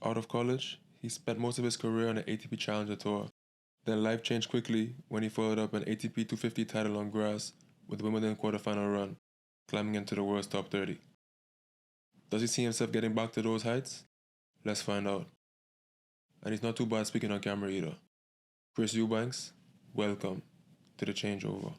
Out of college, he spent most of his career on the ATP Challenger Tour. Then life changed quickly when he followed up an ATP 250 title on grass with Wimbledon quarterfinal run, climbing into the world's top 30. Does he see himself getting back to those heights? Let's find out. And he's not too bad speaking on camera either. Chris Eubanks, welcome to the Changeover.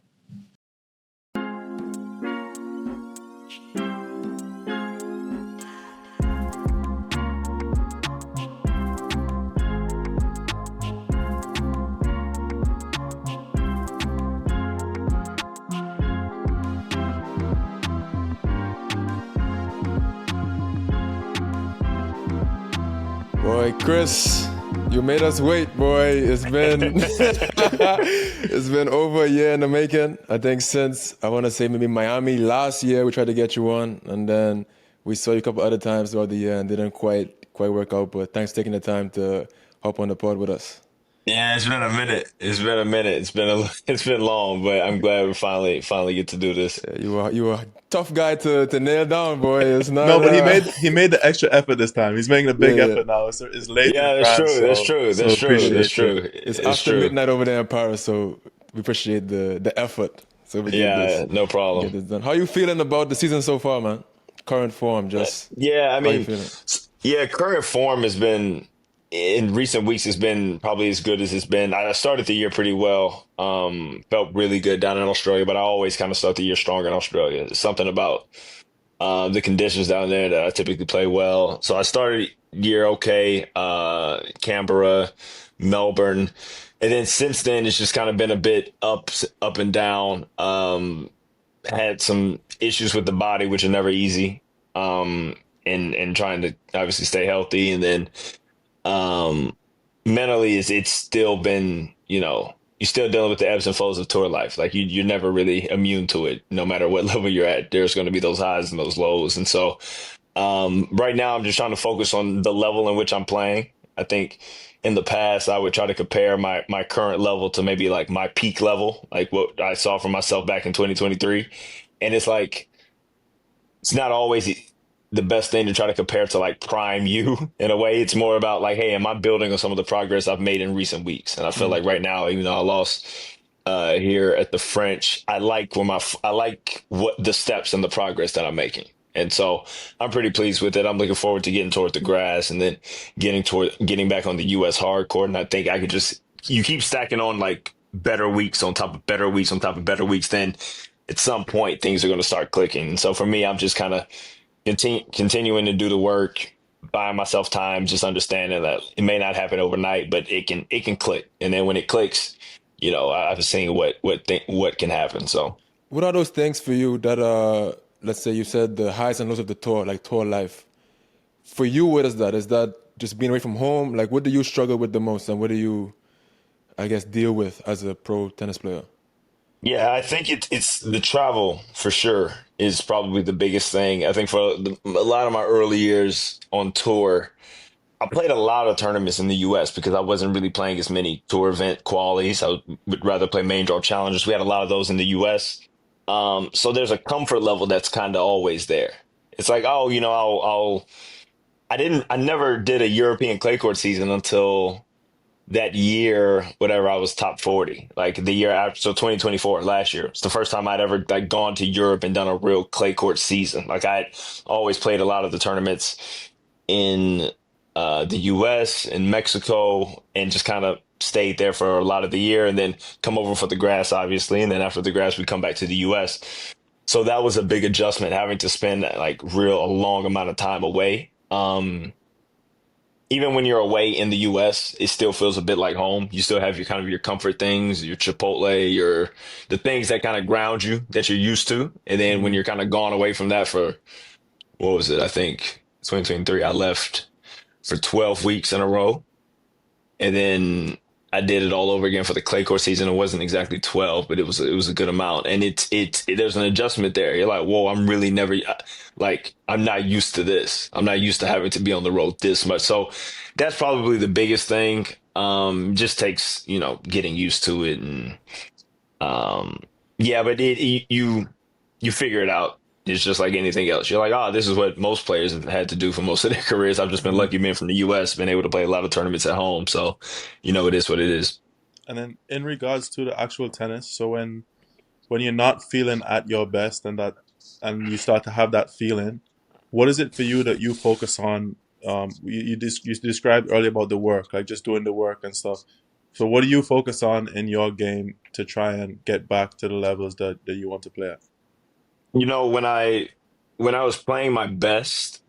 Boy, Chris, you made us wait, boy. It's been it's been over a year in the making. I think since, I want to say maybe Miami last year, we tried to get you on, and then we saw you a couple other times throughout the year and didn't quite work out. But thanks for taking the time to hop on the pod with us. Yeah, it's been a minute. It's been a minute. It's been long, but I'm glad we finally get to do this. You were a tough guy to nail down, boy. It's not. No, but he made the extra effort this time. He's making a big effort now. It's late. Yeah, in that's France, true. That's so- true. so That's true. appreciate That's it. true. It's after true. midnight over there in Paris, so we appreciate the effort. So we Yeah, get no this problem. done. How you feeling about the season so far, man? Current form, just Yeah, I how you mean, feeling? yeah, current form has been in recent weeks has been probably as good as it's been. I started the year pretty well. Felt really good down in Australia, but I always kind of start the year stronger in Australia. There's something about the conditions down there that I typically play well. So I started year okay, Canberra, Melbourne, and then since then it's just kind of been a bit up and down. Had some issues with the body, which are never easy. And trying to obviously stay healthy, and then mentally it's still been, you're still dealing with the ebbs and flows of tour life. Like you're never really immune to it. No matter what level you're at, there's going to be those highs and those lows. And so right now I'm just trying to focus on the level in which I'm playing. I think in the past I would try to compare my current level to maybe like my peak level, like what I saw for myself back in 2023. And it's like, it's not always the best thing to try to compare to like prime you in a way. It's more about like, hey, am I building on some of the progress I've made in recent weeks? And I feel like right now, even though I lost here at the French, I like what the steps and the progress that I'm making. And so I'm pretty pleased with it. I'm looking forward to getting toward the grass and then getting back on the US hard court. And I think I could you keep stacking on like better weeks on top of better weeks on top of better weeks. Then at some point things are going to start clicking. And so for me, I'm just kind of continuing to do the work, buying myself time, just understanding that it may not happen overnight, but it can click. And then when it clicks, I've seen what can happen. So What are those things for you that let's say you said the highs and lows of the tour, like tour life. For you, what is that? Is that just being away from home? Like, what do you struggle with the most, and what do you, I guess, deal with as a pro tennis player? yeah, I think it's the travel for sure is probably the biggest thing. I think for a lot of my early years on tour, I played a lot of tournaments in the U.S. because I wasn't really playing as many tour event qualities. I would rather play main draw challenges. We had a lot of those in the U.S. So there's a comfort level that's kind of always there. It's like, oh, I never did a European clay court season until that year, whatever, I was top 40, like the year after. So 2024, last year, it's the first time I'd ever like gone to Europe and done a real clay court season. Like I'd always played a lot of the tournaments in the US and Mexico and just kind of stayed there for a lot of the year and then come over for the grass, obviously. And then after the grass, we come back to the US. So that was a big adjustment, having to spend like a long amount of time away. Even when you're away in the US, it still feels a bit like home. You still have your kind of your comfort things, your Chipotle, the things that kind of ground you that you're used to. And then when you're kind of gone away from that for, what was it? I think 2023, I left for 12 weeks in a row. And then I did it all over again for the clay court season. It wasn't exactly 12, but it was a good amount. And there's an adjustment there. You're like, whoa, I'm really never like, I'm not used to this. I'm not used to having to be on the road this much. So that's probably the biggest thing. Just takes, getting used to it. And yeah, but you figure it out. It's just like anything else. You're like, oh, this is what most players have had to do for most of their careers. I've just been lucky being from the U.S., been able to play a lot of tournaments at home. So, it is what it is. And then in regards to the actual tennis, so when you're not feeling at your best and you start to have that feeling, what is it for you that you focus on? You described earlier about the work, like just doing the work and stuff. So what do you focus on in your game to try and get back to the levels that you want to play at? When I was playing my best,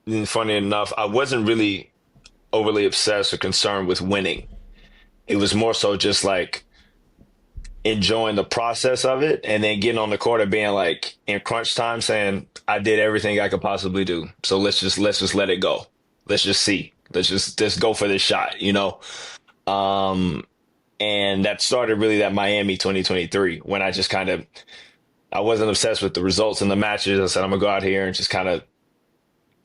and funny enough, I wasn't really overly obsessed or concerned with winning. It was more so just like enjoying the process of it, and then getting on the court and being like in crunch time saying, I did everything I could possibly do. So let's just let it go. Let's just see. Let's just go for this shot, And that started really that Miami 2023 when I just I wasn't obsessed with the results in the matches. I said, I'm gonna go out here and just kind of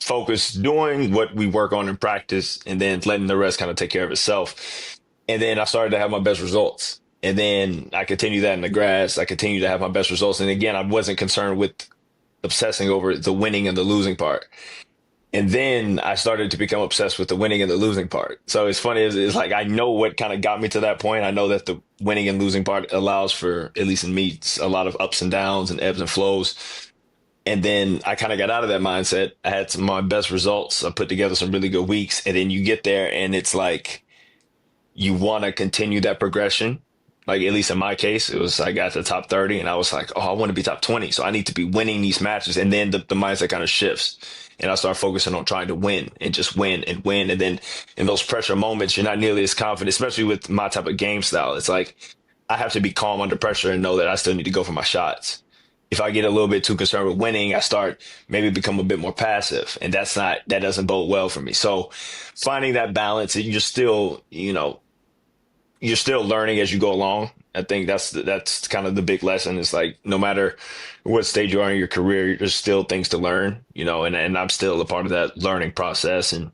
focus doing what we work on in practice and then letting the rest kind of take care of itself. And then I started to have my best results. And then I continued that in the grass. I continued to have my best results. And again, I wasn't concerned with obsessing over the winning and the losing part. And then I started to become obsessed with the winning and the losing part. So it's funny, it's like I know what kind of got me to that point. I know that the winning and losing part allows for, at least in me, a lot of ups and downs and ebbs and flows. And then I kind of got out of that mindset. I had some of my best results. I put together some really good weeks. And then you get there and it's like you want to continue that progression. Like, at least in my case, it was I got to the top 30 and I was like, oh, I want to be top 20. So I need to be winning these matches. And then the mindset kind of shifts. And I start focusing on trying to win and just win and win. And then in those pressure moments, you're not nearly as confident, especially with my type of game style. It's like I have to be calm under pressure and know that I still need to go for my shots. If I get a little bit too concerned with winning, I start maybe become a bit more passive. And that doesn't bode well for me. So finding that balance, and you're still learning as you go along. I think that's kind of the big lesson. It's like no matter what stage you are in your career, there's still things to learn, and I'm still a part of that learning process. And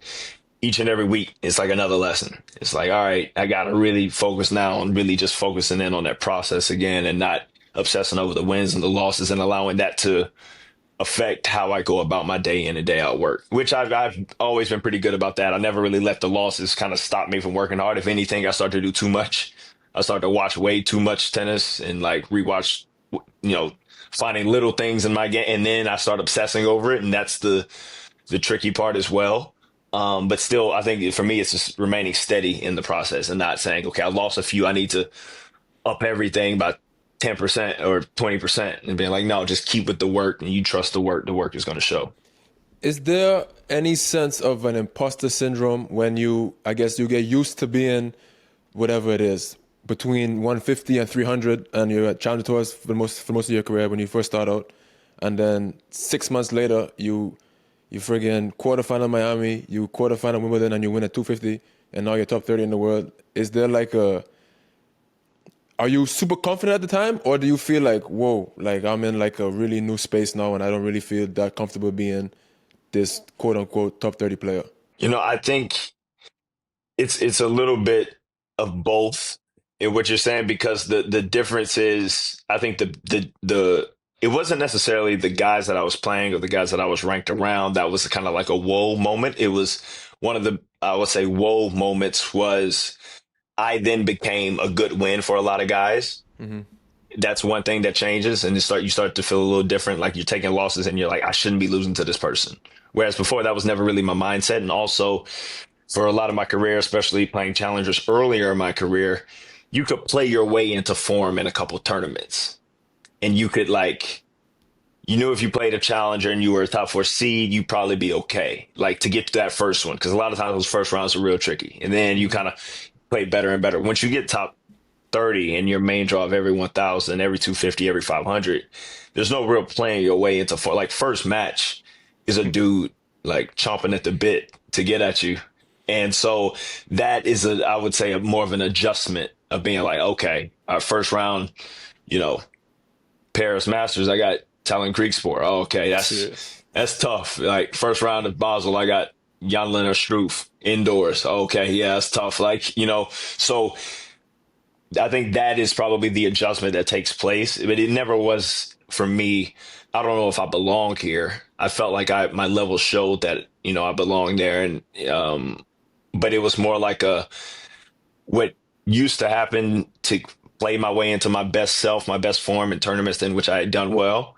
each and every week, it's like another lesson. It's like, all right, I got to really focus now on really just focusing in on that process again and not obsessing over the wins and the losses and allowing that to affect how I go about my day in and day out work, which I've always been pretty good about that. I never really let the losses kind of stop me from working hard. If anything, I start to do too much. I start to watch way too much tennis and like rewatch, finding little things in my game. And then I start obsessing over it. And that's the tricky part as well. But still, I think for me, it's just remaining steady in the process and not saying, okay, I lost a few. I need to up everything by 10% or 20% and being like, no, just keep with the work and you trust the work. The work is going to show. Is there any sense of an imposter syndrome when you get used to being whatever it is between 150 and 300 and you're at Challenger Tours for most of your career when you first start out, and then 6 months later you friggin' quarterfinal Miami, you quarterfinal Wimbledon, and you win at 250 and now you're top 30 in the world? Is there are you super confident at the time, or do you feel like, whoa, like I'm in like a really new space now and I don't really feel that comfortable being this quote unquote top 30 player? I think it's a little bit of both in what you're saying, because the difference is, I think the it wasn't necessarily the guys that I was playing or the guys that I was ranked around that was kind of like a whoa moment. It was one of the, I would say, whoa moments was I then became a good win for a lot of guys. Mm-hmm. That's one thing that changes, and you start to feel a little different. Like you're taking losses and you're like, I shouldn't be losing to this person. Whereas before, that was never really my mindset. And also for a lot of my career, especially playing challengers earlier in my career, you could play your way into form in a couple tournaments. And you could if you played a challenger and you were a top 4 seed, you'd probably be okay. Like to get to that first one, because a lot of times those first rounds are real tricky. And then you kind of play better and better. Once you get top 30 and your main draw of every 1,000, every 250, every 500, there's no real playing your way into form. Like first match is a dude like chomping at the bit to get at you. And so that is I would say more of an adjustment of being like, okay, our first round, Paris Masters, I got Talon Kriegsport. Oh, okay, that's tough. Like first round of Basel, I got Jan-Lennart Struff indoors. Okay, yeah, that's tough. So I think that is probably the adjustment that takes place. But it never was for me, I don't know if I belong here. I felt like my level showed that, I belong there. And, but it was more like what used to happen to play my way into my best self, my best form in tournaments in which I had done well.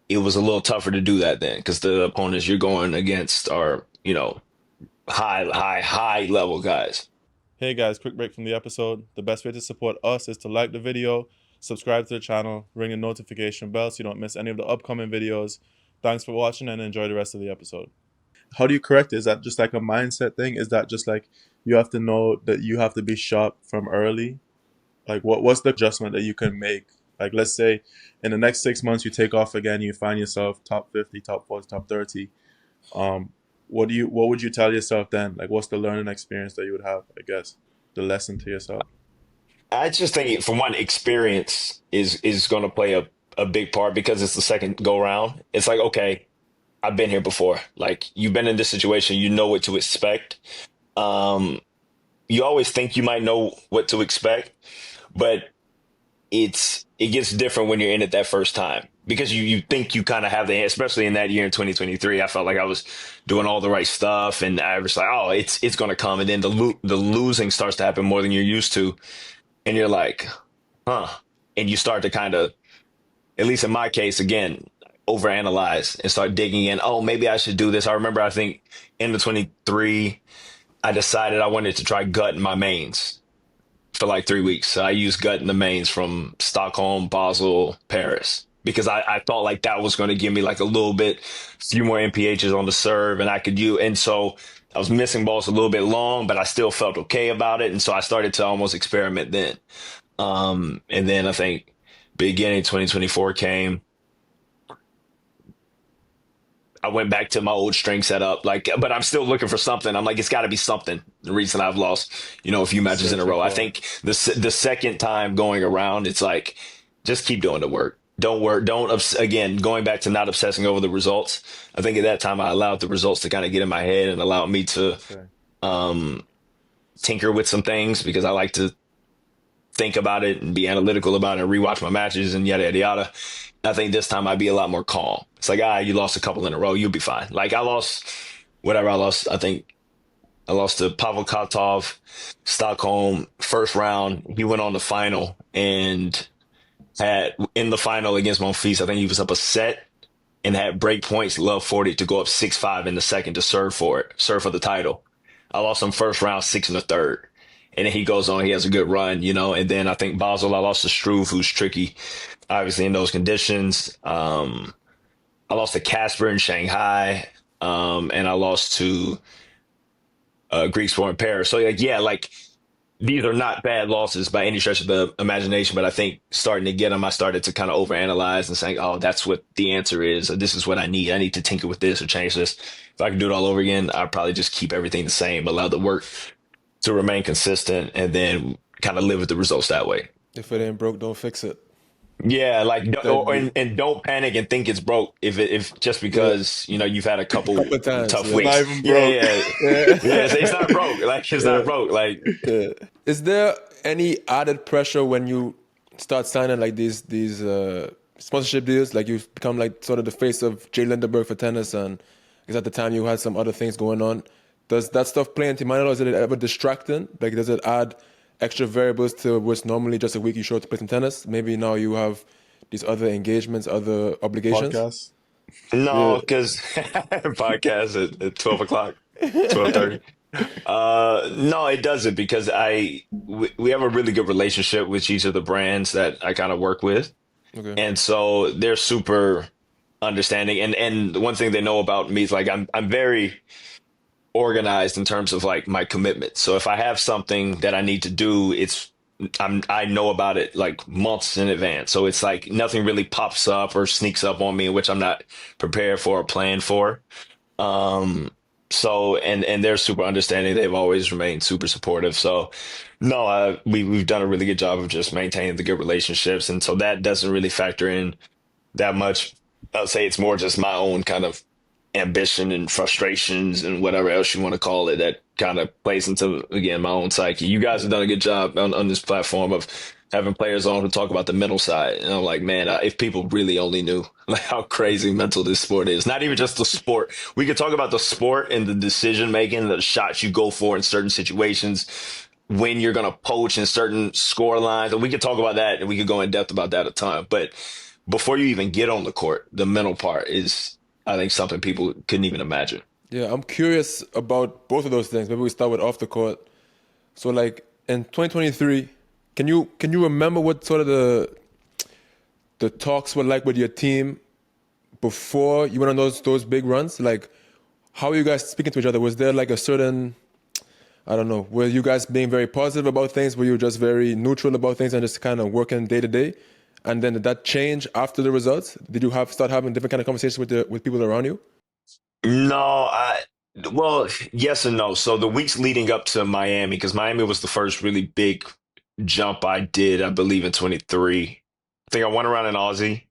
It was a little tougher to do that then because the opponents you're going against are, high level guys. Hey guys, quick break from the episode. The best way to support us is to like the video, subscribe to the channel, ring the notification bell so you don't miss any of the upcoming videos. Thanks for watching and enjoy the rest of the episode. How do you correct it? Is that just like a mindset thing? Is that just like you have to know that you have to be sharp from early? Like what's the adjustment that you can make? Like let's say in the next 6 months you take off again, you find yourself top 50, top 40, top 30. What would you tell yourself then? Like what's the learning experience that you would have, I guess? The lesson to yourself. I just think for one, experience is going to play a big part because it's the second go round. It's like, okay, I've been here before. Like you've been in this situation, you know what to expect. You always think you might know what to expect, but it gets different when you're in it that first time because you think you kind of have especially in that year in 2023, I felt like I was doing all the right stuff and I was like, oh, it's going to come. And then the losing starts to happen more than you're used to. And you're like, huh. And you start to kind of, at least in my case, again, overanalyze and start digging in. Oh, maybe I should do this. I remember, I think in the 23, I decided I wanted to try gut in my mains for like 3 weeks. So I used gut in the mains from Stockholm, Basel, Paris, because I thought like that was going to give me like a few more MPHs on the serve and I could use. And so I was missing balls a little bit long, but I still felt okay about it. And so I started to almost experiment then. And then I think beginning 2024 came. I went back to my old string setup, but I'm still looking for something. I'm like, it's got to be something. The reason I've lost, a few matches in a row. I think the second time going around, it's like, just keep doing the work. Again, going back to not obsessing over the results. I think at that time I allowed the results to kind of get in my head and allowed me to tinker with some things because I like to think about it and be analytical about it and rewatch my matches and yada, yada, yada. I think this time I'd be a lot more calm. It's like, you lost a couple in a row. You'll be fine. Like I lost. I think I lost to Pavel Katov, Stockholm, first round. He went on the final and had in the final against Monfils, I think he was up a set and had break points, love 40 to go up 6-5 in the second to serve for the title. I lost him first round, 6 in the third. And then he goes on, he has a good run, and then I think Basel, I lost to Struve, who's tricky, obviously in those conditions. I lost to Casper in Shanghai, and I lost to Greek Sport in Paris. So these are not bad losses by any stretch of the imagination, but I think starting to get them, I started to kind of overanalyze and saying, oh, that's what the answer is. Or this is what I need. I need to tinker with this or change this. If I could do it all over again, I'd probably just keep everything the same, allow the work to remain consistent, and then kind of live with the results that way. If it ain't broke, don't fix it. Yeah, and don't panic and think it's broke if just because you've had a couple tough weeks. Not even broke. It's not broke. Like it's not broke. Like, is there any added pressure when you start signing like these sponsorship deals? Like you've become like sort of the face of Jay Lindeberg for tennis, and because at the time you had some other things going on. Does that stuff play into your mind, or is it ever distracting? Like, does it add extra variables to what's normally just a week you show up to play some tennis? Maybe now you have these other engagements, other obligations? Podcasts? No, because podcast at 12 o'clock, 12:30. No, it doesn't because we have a really good relationship with each of the brands that I kind of work with. Okay. And so they're super understanding. And one thing they know about me is like I'm very organized in terms of like my commitment. So if I have something that I need to do, I know about it like months in advance. So it's like nothing really pops up or sneaks up on me, which I'm not prepared for or planned for. So, and they're super understanding. They've always remained super supportive. So no, we've done a really good job of just maintaining the good relationships. And so that doesn't really factor in that much. I'll say it's more just my own kind of ambition and frustrations and whatever else you want to call it that kind of plays into, again, my own psyche. You guys have done a good job on this platform of having players on who talk about the mental side. And I'm like, man, if people really only knew like how crazy mental this sport is. Not even just the sport. We could talk about the sport and the decision making, the shots you go for in certain situations, when you're going to poach in certain score lines. And we could talk about that, and we could go in depth about that a ton. But before you even get on the court, the mental part is, I think, something people couldn't even imagine. Yeah, I'm curious about both of those things. Maybe we start with off the court. So, like, in 2023, can you remember what sort of the talks were like with your team before you went on those big runs? Like, how were you guys speaking to each other? Was there like a certain, I don't know, were you guys being very positive about things? Were you just very neutral about things and just kind of working day to day? And then did that change after the results? Did you start having different kind of conversations with people around you? No, well, yes and no. So the weeks leading up to Miami, because Miami was the first really big jump I did, I believe, in 23. I think I went around in Aussie.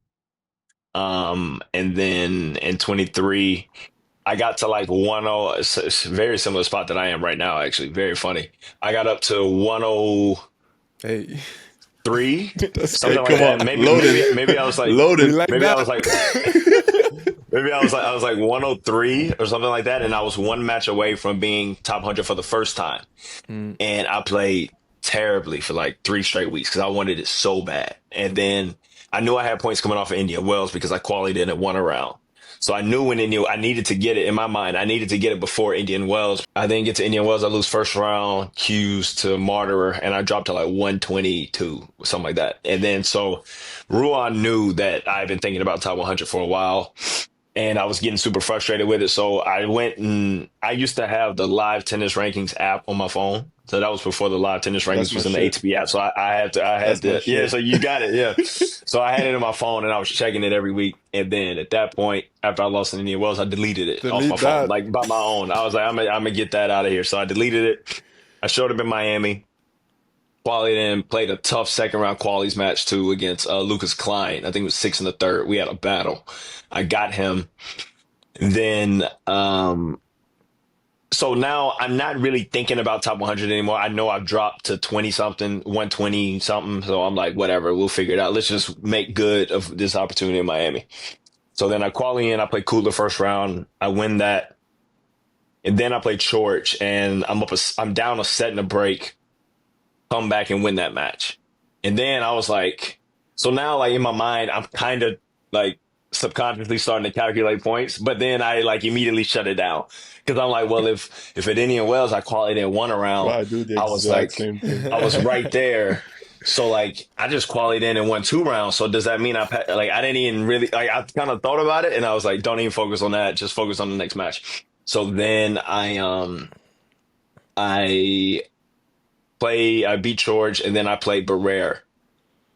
And then in 23, I got to like 10. It's a very similar spot that I am right now, actually. Very funny. I got up to 103, That's something great. like Come that. on, Maybe, loaded. maybe I was like, Loaded. maybe I was like, maybe I was like 103 or something like that, and I was one match away from being top 100 for the first time. And I played terribly for like 3 straight weeks because I wanted it so bad. And then I knew I had points coming off of Indian Wells because I qualified in at 1 round. So I knew when I needed to get it in my mind. I needed to get it before Indian Wells. I didn't get to Indian Wells. I lose first round, Q's to Martyr, and I dropped to like 122, something like that. And then so Ruan knew that I've been thinking about top 100 for a while, and I was getting super frustrated with it. So I went and I used to have the live tennis rankings app on my phone. So that was before the live tennis rankings was in the ATP app. So I had to, yeah. So you got it, yeah. So I had it in my phone, and I was checking it every week. And then at that point, after I lost in Indian Wells, I deleted it off my phone, like by my own. I was like, I'm gonna get that out of here. So I deleted it. I showed up in Miami, qualified in, played a tough second round qualies match too against Lucas Klein. I think it was 6 in the third. We had a battle. I got him. Then so now I'm not really thinking about top 100 anymore. I know I've dropped to 20 something, 120 something. So I'm like, whatever, we'll figure it out. Let's just make good of this opportunity in Miami. So then I qualify in, I play Kudla first round. I win that. And then I play George, and I'm down a set and a break, come back and win that match. And then I was like, so now like in my mind, I'm kind of like subconsciously starting to calculate points, but then I like immediately shut it down. Because I'm like, well, if at Indian Wells I qualified in 1 round, Bro, I do the I was exact like, same thing. I was right there. So like, I just qualified in and won 2 rounds. So does that mean I didn't even really like? I kind of thought about it, and I was like, don't even focus on that. Just focus on the next match. So then I beat George, and then I played Barrere,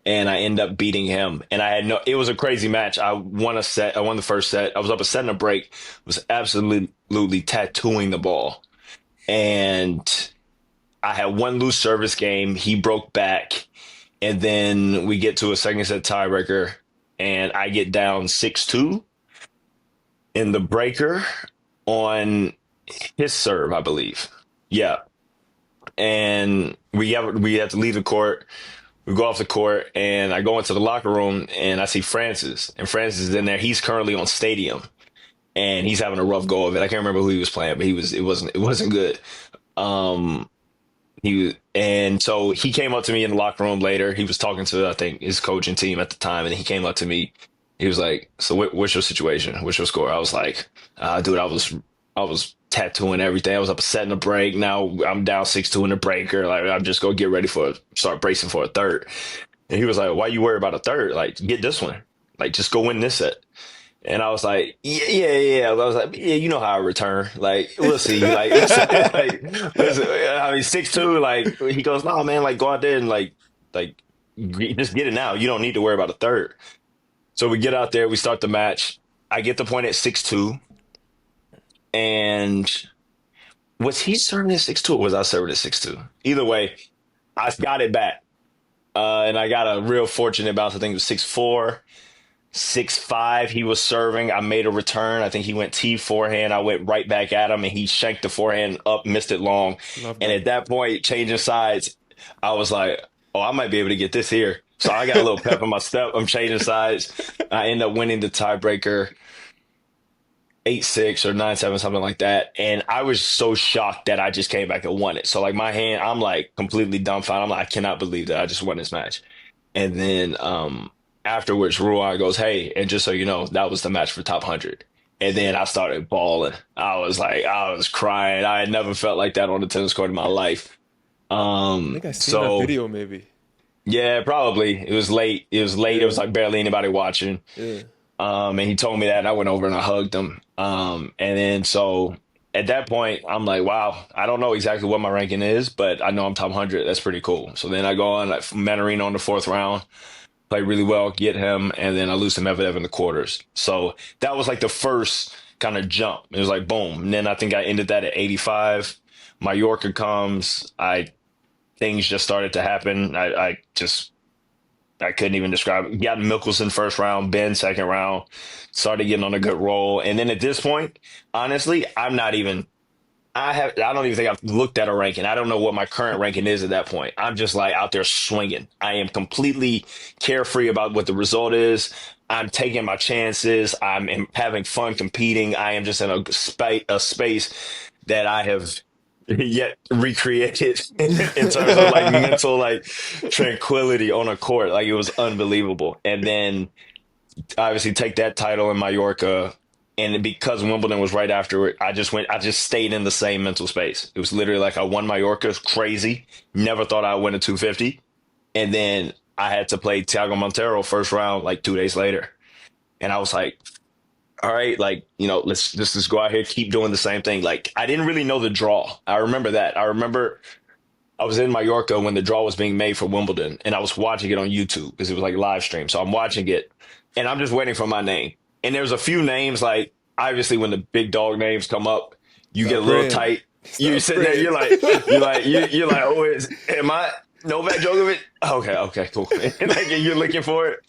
and I end up beating him. And it was a crazy match. I won a set. I won the first set. I was up a set and a break. Was absolutely tattooing the ball. And I had 1 loose service game. He broke back. And then we get to a second set tiebreaker, and I get down 6-2 in the breaker on his serve, I believe. Yeah. And we have to leave the court. We go off the court, and I go into the locker room, and I see Francis. And Francis is in there. He's currently on Stadium, and he's having a rough go of it. I can't remember who he was playing, but it wasn't good. And so he came up to me in the locker room later. He was talking to, I think, his coaching team at the time, and he came up to me. He was like, "So what's your situation? What's your score?" I was like, "Dude, I was tattooing everything. I was up a set in a break. Now I'm down 6-2 in the breaker. Like, I'm just gonna get ready start bracing for a third." And he was like, "Why you worry about a third? Like, get this one. Like, just go win this set." And I was like, yeah. I was like, yeah, you know how I return. Like, we'll see. Like, listen, I mean, 6-2. Like, he goes, "No, man. Like, go out there and like, just get it now. You don't need to worry about a third." So we get out there. We start the match. I get the point at 6-2. And was he serving at 6-2 or was I serving at 6-2? Either way, I got it back. And I got a real fortunate bounce. I think it was 6-4, 6-5. He was serving. I made a return. I think he went T forehand. I went right back at him, and he shanked the forehand up, missed it long. And at that point, changing sides, I was like, oh, I might be able to get this here. So I got a little pep in my step. I'm changing sides. I end up winning the tiebreaker 8-6 or 9-7, something like that. And I was so shocked that I just came back and won it. So like my hand, I'm like completely dumbfounded. I'm like, I cannot believe that I just won this match. And then afterwards, Ruan goes, hey, and just so you know, that was the match for top 100. And then I started bawling. I was crying. I had never felt like that on the tennis court in my life. I think I seen that video maybe. Yeah, probably. It was late. It was late. Yeah. It was like barely anybody watching. Yeah. And he told me that, and I went over and I hugged him. And then so at that point, I'm like, wow, I don't know exactly what my ranking is, but I know I'm top 100. That's pretty cool. So then I go on like Manarino in the 4th round, play really well, get him, and then I lose to Medvedev in the quarters. So that was like the first kind of jump. It was like boom. And then I think I ended that at 85. Mallorca comes. Things just started to happen. I couldn't even describe it. Got Mickelson first round, Ben second round, started getting on a good roll. And then at this point, honestly, I don't even think I've looked at a ranking. I don't know what my current ranking is at that point. I'm just like out there swinging. I am completely carefree about what the result is. I'm taking my chances. I'm having fun competing. I am just in a space that I have yet recreated in terms of like mental like tranquility on a court. Like it was unbelievable. And then obviously take that title in Mallorca. And because Wimbledon was right after it, I just stayed in the same mental space. It was literally like I won Mallorca, crazy. Never thought I'd win a 250. And then I had to play Thiago Monteiro first round like 2 days later. And I was like, all right, like, you know, let's just go out here, keep doing the same thing. Like, I didn't really know the draw. I remember that. I remember I was in Mallorca when the draw was being made for Wimbledon, and I was watching it on YouTube because it was like live stream. So I'm watching it, and I'm just waiting for my name. And there's a few names, like, obviously when the big dog names come up, you get a little tight. You sit there, you're like, oh, am I Novak Djokovic? Okay, cool. Like, you're looking for it.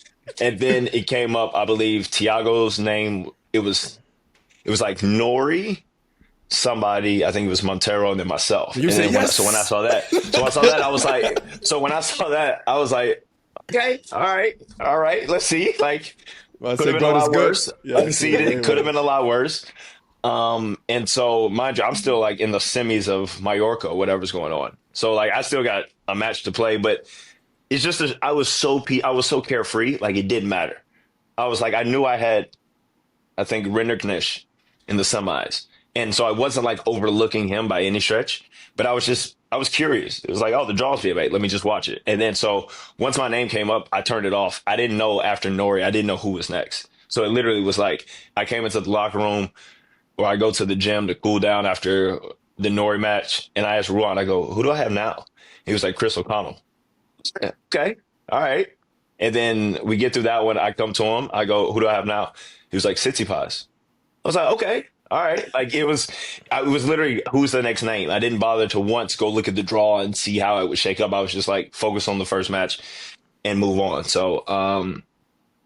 And then it came up, I believe, Thiago's name. It was like Nori, somebody, I think it was Montero, and then myself. You say yes. When I saw that, I was like, okay, all right, let's see. Like, could have been a lot worse. Unseeded, could have been a lot worse. And so, mind you, I'm still like in the semis of Mallorca, whatever's going on. So like, I still got a match to play, but it's just I was so carefree, like it didn't matter. I was like, I knew I had, I think, Rinderknecht in the semis. And so I wasn't like overlooking him by any stretch, but I was curious. It was like, oh, the draw's being made. Let me just watch it. And then so once my name came up, I turned it off. I didn't know after Nori, I didn't know who was next. So it literally was like, I came into the locker room or I go to the gym to cool down after the Nori match. And I asked Ruan, I go, who do I have now? He was like, Chris O'Connell. Okay. All right. And then we get through that one. I come to him. I go, who do I have now? He was like, Tsitsipas. I was like, okay. All right. Like it was literally, who's the next name? I didn't bother to once go look at the draw and see how it would shake up. I was just like, focus on the first match and move on. So,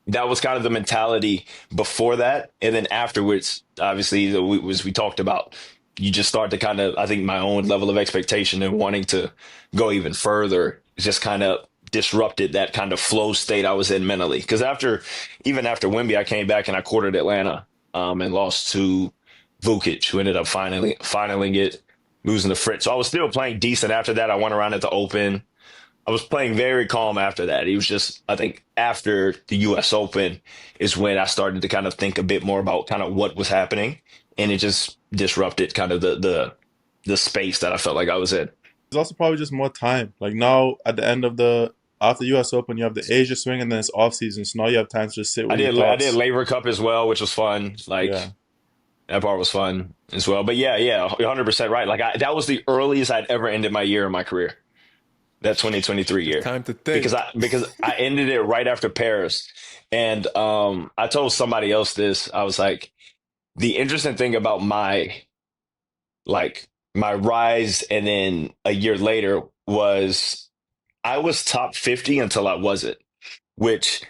that was kind of the mentality before that. And then afterwards, obviously, as we talked about, you just start to kind of, I think my own level of expectation and wanting to go even further just kind of disrupted that kind of flow state I was in mentally. Because even after Wemby, I came back and I quartered Atlanta and lost to Vukic, who ended up finally losing to Fritz. So I was still playing decent after that. I went around at the Open. I was playing very calm after that. It was just, I think after the U.S. Open is when I started to kind of think a bit more about kind of what was happening. And it just disrupted kind of the space that I felt like I was in. There's also probably just more time. Like now at the end of after U.S. Open, you have the Asia swing and then it's off season. So now you have time to just sit with your thoughts. I did Labor Cup as well, which was fun. That part was fun as well. But yeah, you're 100% right. Like that was the earliest I'd ever ended my year in my career. That 2023 year. Time to think. Because I ended it right after Paris. And I told somebody else this. I was like, the interesting thing about my rise and then a year later was I was top 50 until I wasn't, which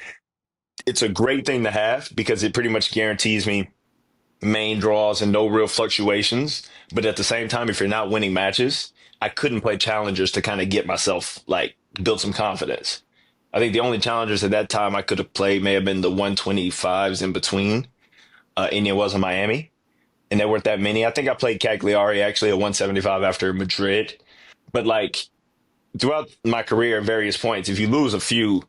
it's a great thing to have because it pretty much guarantees me main draws and no real fluctuations. But at the same time, if you're not winning matches, I couldn't play challengers to kind of get myself like build some confidence. I think the only challengers at that time I could have played may have been the 125s in between. India was in Miami, and there weren't that many. I think I played Cagliari actually at 175 after Madrid. But like throughout my career at various points, if you lose a few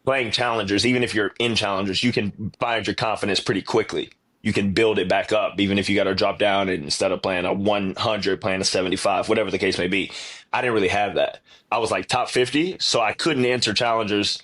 playing challengers, even if you're in challengers, you can find your confidence pretty quickly. You can build it back up, even if you got to drop down and instead of playing a 100, playing a 75, whatever the case may be. I didn't really have that. I was like top 50, so I couldn't enter challengers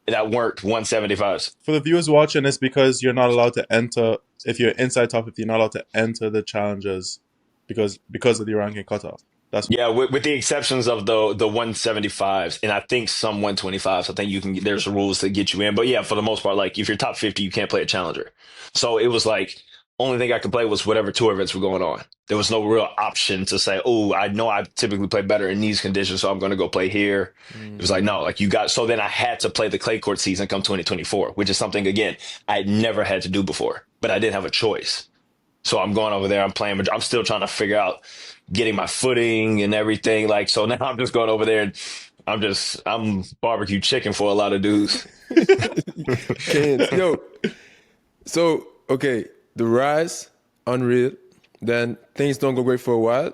that weren't 175s. For the viewers watching, it's because you're not allowed to enter. If you're inside top 50, you're not allowed to enter the challenges because of the ranking cutoff. That's Yeah, with the exceptions of the 175s and I think some 125s. I think you can. There's rules that get you in, but yeah, for the most part, like if you're top 50, you can't play a challenger. So it was like only thing I could play was whatever tour events were going on. There was no real option to say, oh, I know I typically play better in these conditions, so I'm going to go play here. It was like, no, like you got. So then I had to play the clay court season come 2024, which is something again I had never had to do before, but I didn't have a choice. So I'm going over there. I'm playing, but I'm still trying to figure out getting my footing and everything. Like, so now I'm just going over there and I'm barbecue chicken for a lot of dudes. Yo, so, okay, the rise, unreal. Then things don't go great for a while.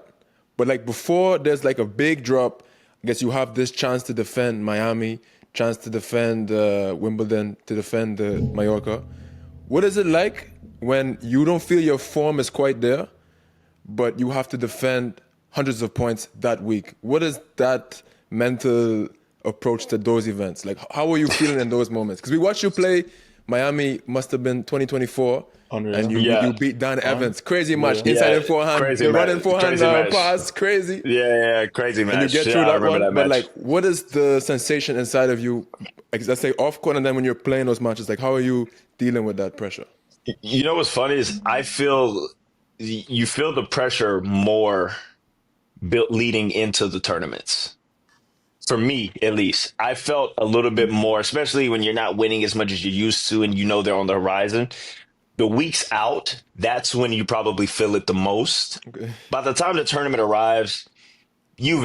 But like before there's like a big drop, I guess you have this chance to defend Miami, chance to defend Wimbledon, to defend Mallorca. What is it like when you don't feel your form is quite there, but you have to defend hundreds of points that week? What is that mental approach to those events? Like, how are you feeling in those moments? Because we watched you play Miami, must have been 2024, Unreal. and you beat Dan Evans. Crazy match, inside and forehand, Crazy you're match. running forehand Crazy match. pass, crazy. Yeah, crazy match. And you get Yeah, through I that remember one, that but match. like, what is the sensation inside of you, like, let's say off court, and then when you're playing those matches, like, how are you dealing with that pressure? You know what's funny is you feel the pressure more leading into the tournaments. For me, at least, I felt a little bit more, especially when you're not winning as much as you used to and you know they're on the horizon. The weeks out, that's when you probably feel it the most. Okay. By the time the tournament arrives, you've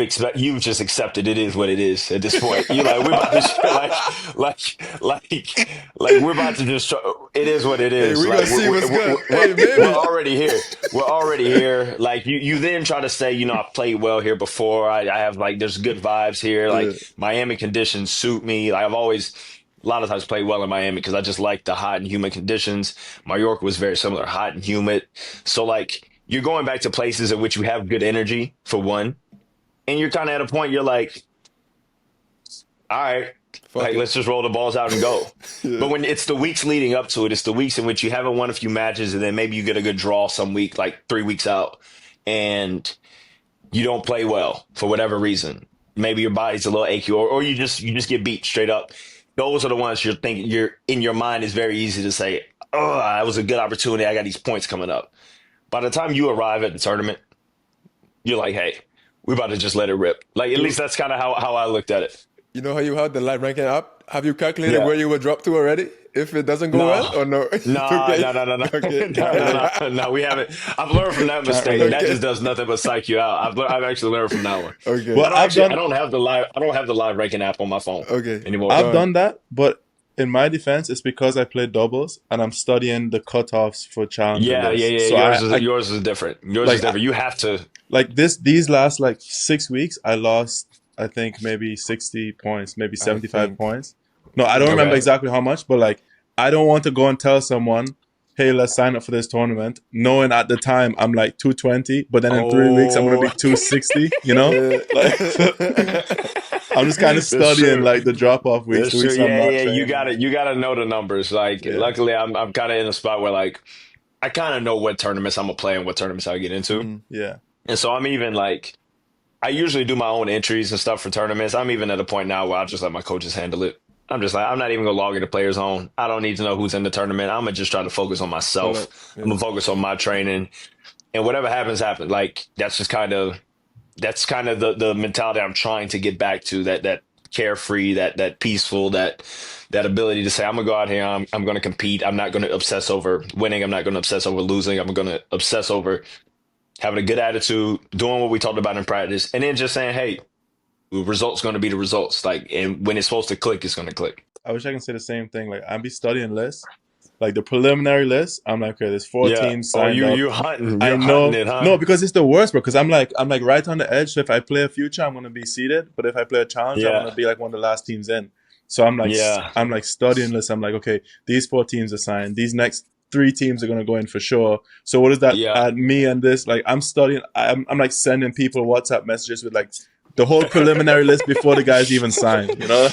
just accepted it is what it is at this point. You're like, we're about to like we're about to just it is what it is. Hey, we're like, gonna see what's good. Hey, baby. we're already here. We're already here. Like you then try to say, I've played well here before. I have like there's good vibes here. Like Miami conditions suit me. Like I've always a lot of times played well in Miami because I just like the hot and humid conditions. Mallorca was very similar, hot and humid. So like you're going back to places in which you have good energy for one. And you're kind of at a point you're like, all right, let's just roll the balls out and go. But when it's the weeks leading up to it, it's the weeks in which you haven't won a few matches and then maybe you get a good draw some week, like 3 weeks out, and you don't play well for whatever reason. Maybe your body's a little achy or you just get beat straight up. Those are the ones you're thinking in your mind is very easy to say, oh, that was a good opportunity. I got these points coming up. By the time you arrive at the tournament, you're like, hey, we're about to just let it rip. Like, at least that's kind of how I looked at it. You know how you have the live ranking app? Have you calculated where you would drop to already? If it doesn't go well or no? No. Okay. No, we haven't. I've learned from that mistake. Okay. That just does nothing but psych you out. I've actually learned from that one. Okay. Well, I don't have the live ranking app on my phone anymore. I've done that, but in my defense, it's because I play doubles and I'm studying the cutoffs for challenges. Yeah. So yours is different. Yours is different. You have to. Like these last like 6 weeks, I lost, I think maybe 60 points, maybe 75 points. No, I don't remember exactly how much, but like, I don't want to go and tell someone, hey, let's sign up for this tournament, knowing at the time I'm like 220, but then in 3 weeks, I'm going to be 260, you know? Like, I'm just kind of studying like the drop-off weeks. You gotta know the numbers. Like, luckily, I'm kind of in a spot where like, I kind of know what tournaments I'm going to play and what tournaments I get into. Yeah. And so I'm even like, I usually do my own entries and stuff for tournaments. I'm even at a point now where I'll just let my coaches handle it. I'm just like, I'm not even going to log into Players Zone. I don't need to know who's in the tournament. I'm going to just try to focus on myself. I'm going to focus on my training. And whatever happens, happens. Like, that's kind of the mentality I'm trying to get back to, that carefree, that peaceful, that ability to say, I'm going to go out here, I'm going to compete. I'm not going to obsess over winning. I'm not going to obsess over losing. I'm going to obsess over having a good attitude, doing what we talked about in practice, and then just saying, hey, The results going to be the results. Like, and when it's supposed to click, it's going to click. I wish I can say the same thing. Like, I'd be studying lists, like the preliminary list. I'm like, okay, there's 4 Yeah. teams Oh, signed up. you hunting. I You're hunting know. it, huh? No, because it's the worst, bro. Because I'm like right on the edge. So if I play a future, I'm gonna be seeded. But if I play a challenge, I'm Yeah. gonna be like one of the last teams in. So I'm like studying lists. I'm like, okay, these 4 teams are signed. These next 3 teams are gonna go in for sure. So what does that add me and this? Like, I'm studying. I'm like sending people WhatsApp messages with like the whole preliminary list before the guys even sign. You know?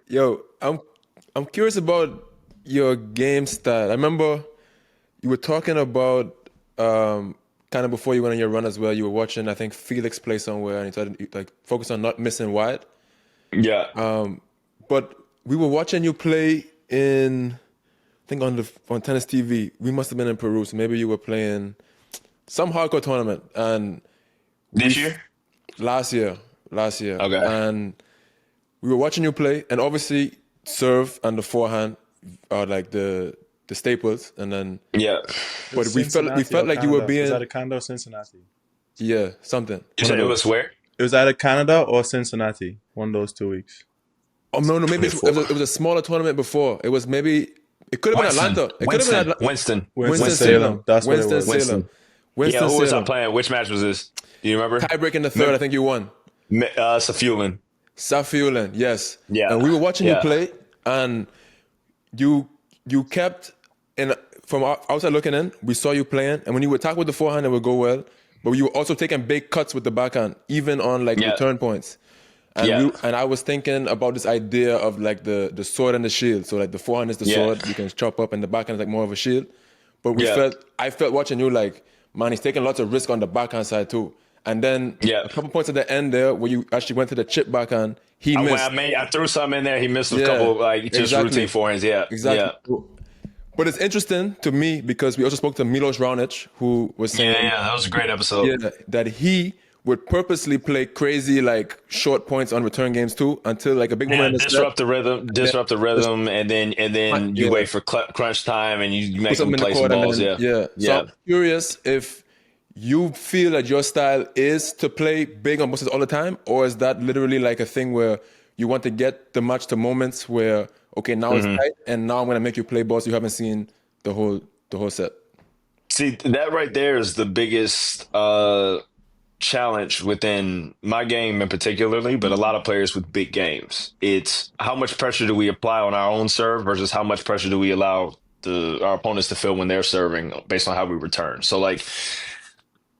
Yo, I'm curious about your game style. I remember you were talking about kind of before you went on your run as well. You were watching, I think, Felix play somewhere, and you started like focus on not missing wide. Yeah. But we were watching you play in, I think on tennis TV. We must have been in Peru, so maybe you were playing some hardcore tournament. And This year? Last year. Okay. And we were watching you play, and obviously serve and the forehand are like the staples, and then But we felt like you were being. Was that Canada or Cincinnati? Yeah, something. You said it was where? It was either Canada or Cincinnati. One of those 2 weeks. Oh no, maybe it was a smaller tournament before. It was maybe it could have been Atlanta. It could have been Winston. Winston-Salem. That's what it was. Winston-Salem. Yeah, who was I playing? Which match was this? Do you remember? Tiebreak in the third. I think you won. Safiullin. Yes. Yeah. And we were watching you play, and you kept from outside looking in. We saw you playing, and when you would attack with the forehand, it would go well. But you were also taking big cuts with the backhand, even on like return points. And and I was thinking about this idea of like the sword and the shield. So like the forehand is the sword you can chop up, and the backhand is like more of a shield. But I felt watching you like, man, he's taking lots of risk on the backhand side too. And then a couple points at the end there where you actually went to the chip backhand, he missed. I threw something in there. He missed a couple just routine forehands. Yeah, exactly. Yeah. But it's interesting to me because we also spoke to Milos Raonic, who was saying, that was a great episode. Yeah, that he would purposely play crazy like short points on return games too until like a big moment. Disrupt the rhythm, and then you wait for crunch time and you make them play some balls. So I'm curious if you feel that your style is to play big on buses all the time, or is that literally like a thing where you want to get the match to moments where, okay, now it's tight, and now I'm going to make you play balls you haven't seen the whole set? See, that right there is the biggest challenge within my game in particularly, but a lot of players with big games. It's how much pressure do we apply on our own serve versus how much pressure do we allow our opponents to feel when they're serving based on how we return. So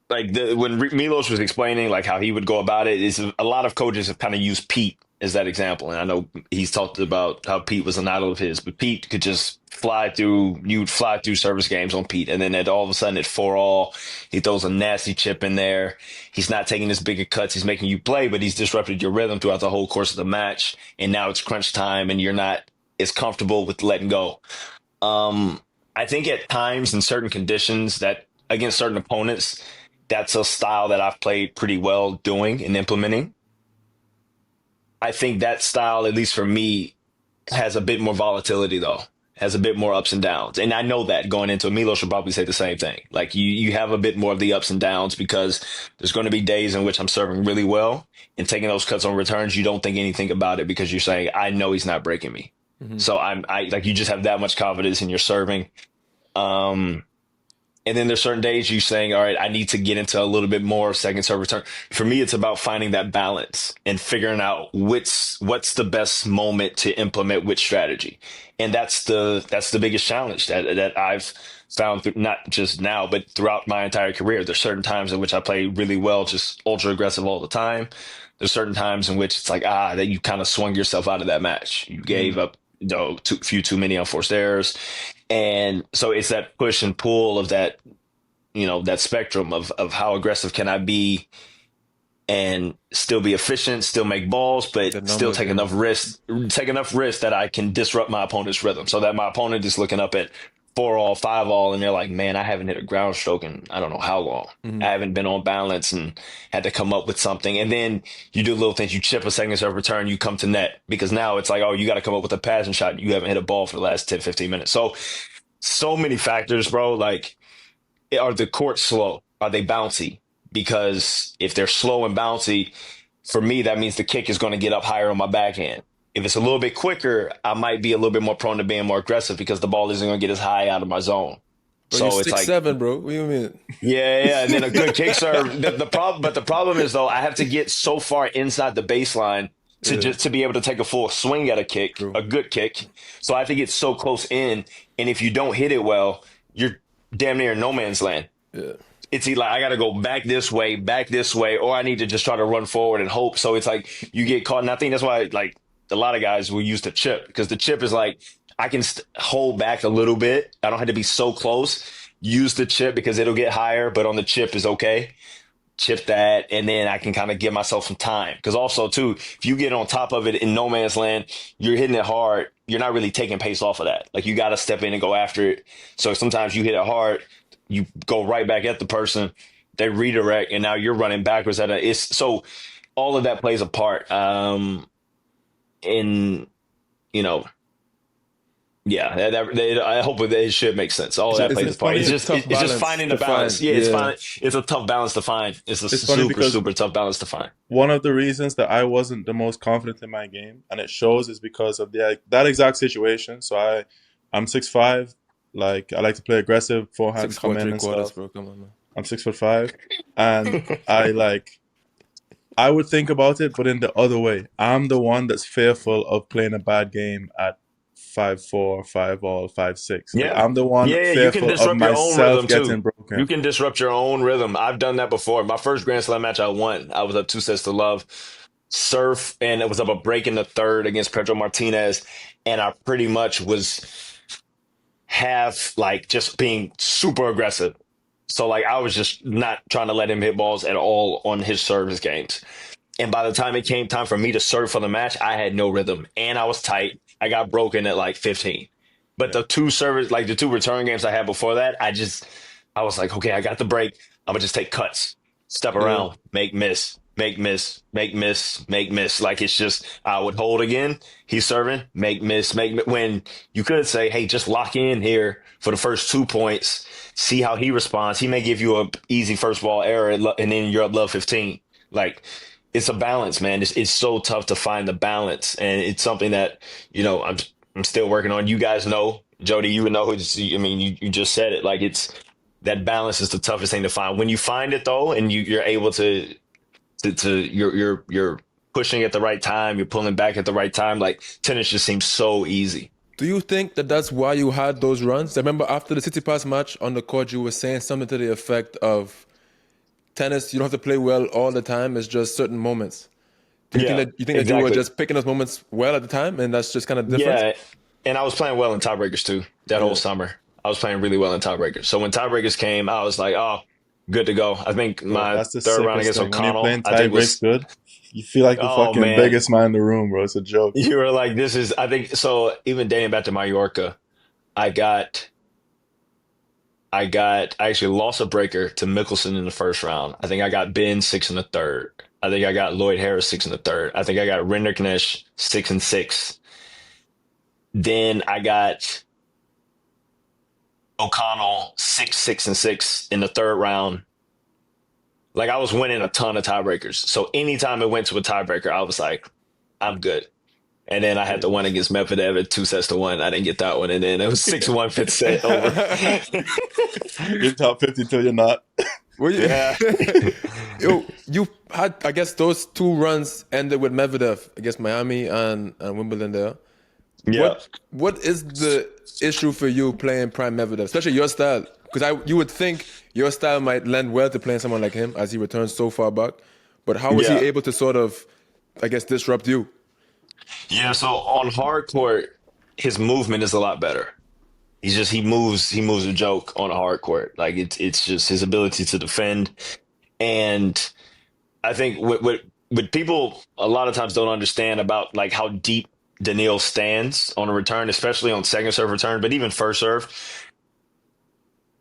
when Milos was explaining like how he would go about it, is a lot of coaches have kind of used Pete as that example. And I know he's talked about how Pete was an idol of his, but Pete could just you'd fly through service games on Pete. And then all of a sudden at 4-all, he throws a nasty chip in there. He's not taking as big of cuts. He's making you play, but he's disrupted your rhythm throughout the whole course of the match. And now it's crunch time and you're not as comfortable with letting go. I think at times in certain conditions that against certain opponents, that's a style that I've played pretty well doing and implementing. I think that style, at least for me, has a bit more volatility though, has a bit more ups and downs. And I know that going into it, Milos should probably say the same thing. Like you have a bit more of the ups and downs because there's going to be days in which I'm serving really well and taking those cuts on returns. You don't think anything about it because you're saying, I know he's not breaking me. Mm-hmm. So you just have that much confidence in your serving. And then there's certain days you saying, all right, I need to get into a little bit more second serve return. For me, it's about finding that balance and figuring out what's the best moment to implement which strategy. And that's the biggest challenge that I've found, not just now, but throughout my entire career. There's certain times in which I play really well, just ultra aggressive all the time. There's certain times in which it's like, that you kind of swung yourself out of that match. You gave up too many unforced errors. And so it's that push and pull of that, that spectrum of how aggressive can I be and still be efficient, still make balls, but still take enough risk that I can disrupt my opponent's rhythm so that my opponent is looking up at 4-all, 5-all, and they're like, man, I haven't hit a ground stroke in I don't know how long. Mm-hmm. I haven't been on balance and had to come up with something. And then you do little things. You chip a second serve return, you come to net because now it's like, you got to come up with a passing shot. You haven't hit a ball for the last 10, 15 minutes. So many factors, bro. Like, are the courts slow? Are they bouncy? Because if they're slow and bouncy, for me, that means the kick is going to get up higher on my backhand. If it's a little bit quicker, I might be a little bit more prone to being more aggressive because the ball isn't going to get as high out of my zone. Bro, so you're it's 6'7", bro. What do you mean? Yeah. And then a good kick serve. The problem is though, I have to get so far inside the baseline to be able to take a full swing at a kick, True. a good kick. So I have to get so close in, and if you don't hit it well, you're damn near in no man's land. Yeah. It's either like I got to go back this way, or I need to just try to run forward and hope. So it's like you get caught, and I think that's why like a lot of guys will use the chip, because the chip is like I can hold back a little bit. I don't have to be so close. Use the chip because it'll get higher, but on the chip is okay. Chip that, and then I can kind of give myself some time. Because also, too, if you get on top of it in no man's land, you're hitting it hard. You're not really taking pace off of that. Like, you got to step in and go after it. So sometimes you hit it hard, you go right back at the person, they redirect, and now you're running backwards at it. So all of that plays a part. I hope it should make sense. All that plays a part. It's just finding the balance. It's a tough balance to find. It's super tough balance to find. One of the reasons that I wasn't the most confident in my game, and it shows, is because of that exact situation. So I'm 6'5". Like, I like to play aggressive, forehand come in and stuff. Bro. Come on, man. I'm 6'5", and I would think about it, but in the other way. I'm the one that's fearful of playing a bad game at 5'4", 5'all", 5'6". Like, I'm the one fearful of myself getting broken. You can disrupt your own rhythm. I've done that before. My first Grand Slam match I won, I was up 2-0. Serve, and it was up a break in the third against Pedro Martinez, and I pretty much was half like just being super aggressive. So like I was just not trying to let him hit balls at all on his service games. And by the time it came time for me to serve for the match, I had no rhythm and I was tight. I got broken at like 15. But the two return games I had before that, I was like, okay, I got the break. I'm gonna just take cuts, step around, make miss. Like, it's just, I would hold again. He's serving, make miss. When you could say, hey, just lock in here for the first 2 points, see how he responds. He may give you a easy first ball error, and then you're up love 15. Like, it's a balance, man. It's so tough to find the balance, and it's something that, I'm still working on. You guys know, Jody, you would know. You just said it. Like, it's that balance is the toughest thing to find. When you find it though, and you're able to you're pushing at the right time, you're pulling back at the right time. Like, tennis just seems so easy. Do you think that that's why you had those runs? I remember after the Tsitsipas match on the court, you were saying something to the effect of tennis, you don't have to play well all the time. It's just certain moments. Do you think that you were just picking those moments well at the time, and that's just kind of different? Yeah, and I was playing well in tiebreakers too. That whole summer, I was playing really well in tiebreakers. So when tiebreakers came, I was like, oh, good to go. I think my third round against O'Connell, when you're playing tiebreaks good, you feel like the fucking biggest man in the room, bro. It's a joke. You were like, I think, so even dating back to Mallorca, I actually lost a breaker to Mickelson in the first round. I think I got Ben 6 in the third. I think I got Lloyd Harris 6 in the third. I think I got Rinderknecht 6-6. Then I got O'Connell 6-6 in the third round. Like, I was winning a ton of tiebreakers. So anytime it went to a tiebreaker, I was like, I'm good. And then I had the one against Medvedev at 2-1. I didn't get that one. And then it was 6-1 fifth set over. You're top 50 till you're not. Well, yeah. You had, I guess, those two runs ended with Medvedev against Miami and Wimbledon there. Yeah. What is the issue for you playing prime Medvedev, especially your style? Because you would think your style might lend well to playing someone like him as he returns so far back. But how was he able to sort of, I guess, disrupt you? Yeah, so on hard court, his movement is a lot better. He moves a joke on a hard court. Like, it's just his ability to defend. And I think what people a lot of times don't understand about, like, how deep Daniil stands on a return, especially on second serve return, but even first serve.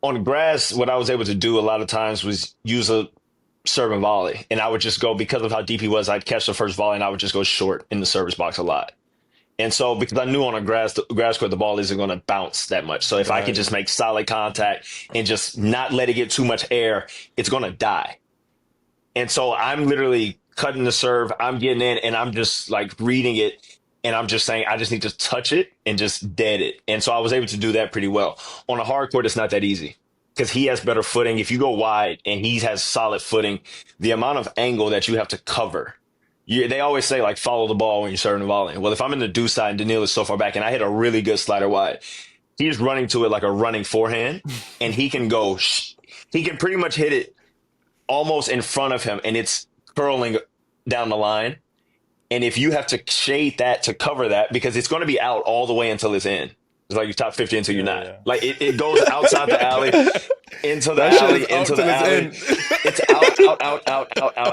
On grass, what I was able to do a lot of times was use a serve and volley. And I would just go, because of how deep he was, I'd catch the first volley and I would just go short in the service box a lot. And so, because I knew on a grass court, the ball isn't going to bounce that much. So if I could just make solid contact and just not let it get too much air, it's going to die. And so I'm literally cutting the serve. I'm getting in, and I'm just like reading it, and I'm just saying I just need to touch it and just dead it. And so I was able to do that pretty well. On a hard court, it's not that easy because he has better footing. If you go wide and he has solid footing, the amount of angle that you have to cover. They always say, like, follow the ball when you're serving and volleying. Well, if I'm in the deuce side and Daniil is so far back and I hit a really good slider wide, he's running to it like a running forehand, and he can pretty much hit it almost in front of him, and it's curling down the line. And if you have to shade that to cover that, because it's going to be out all the way until it's in. It's like you top 50 until you're not. Yeah. Like it goes outside the alley, into the alley, into the alley. It's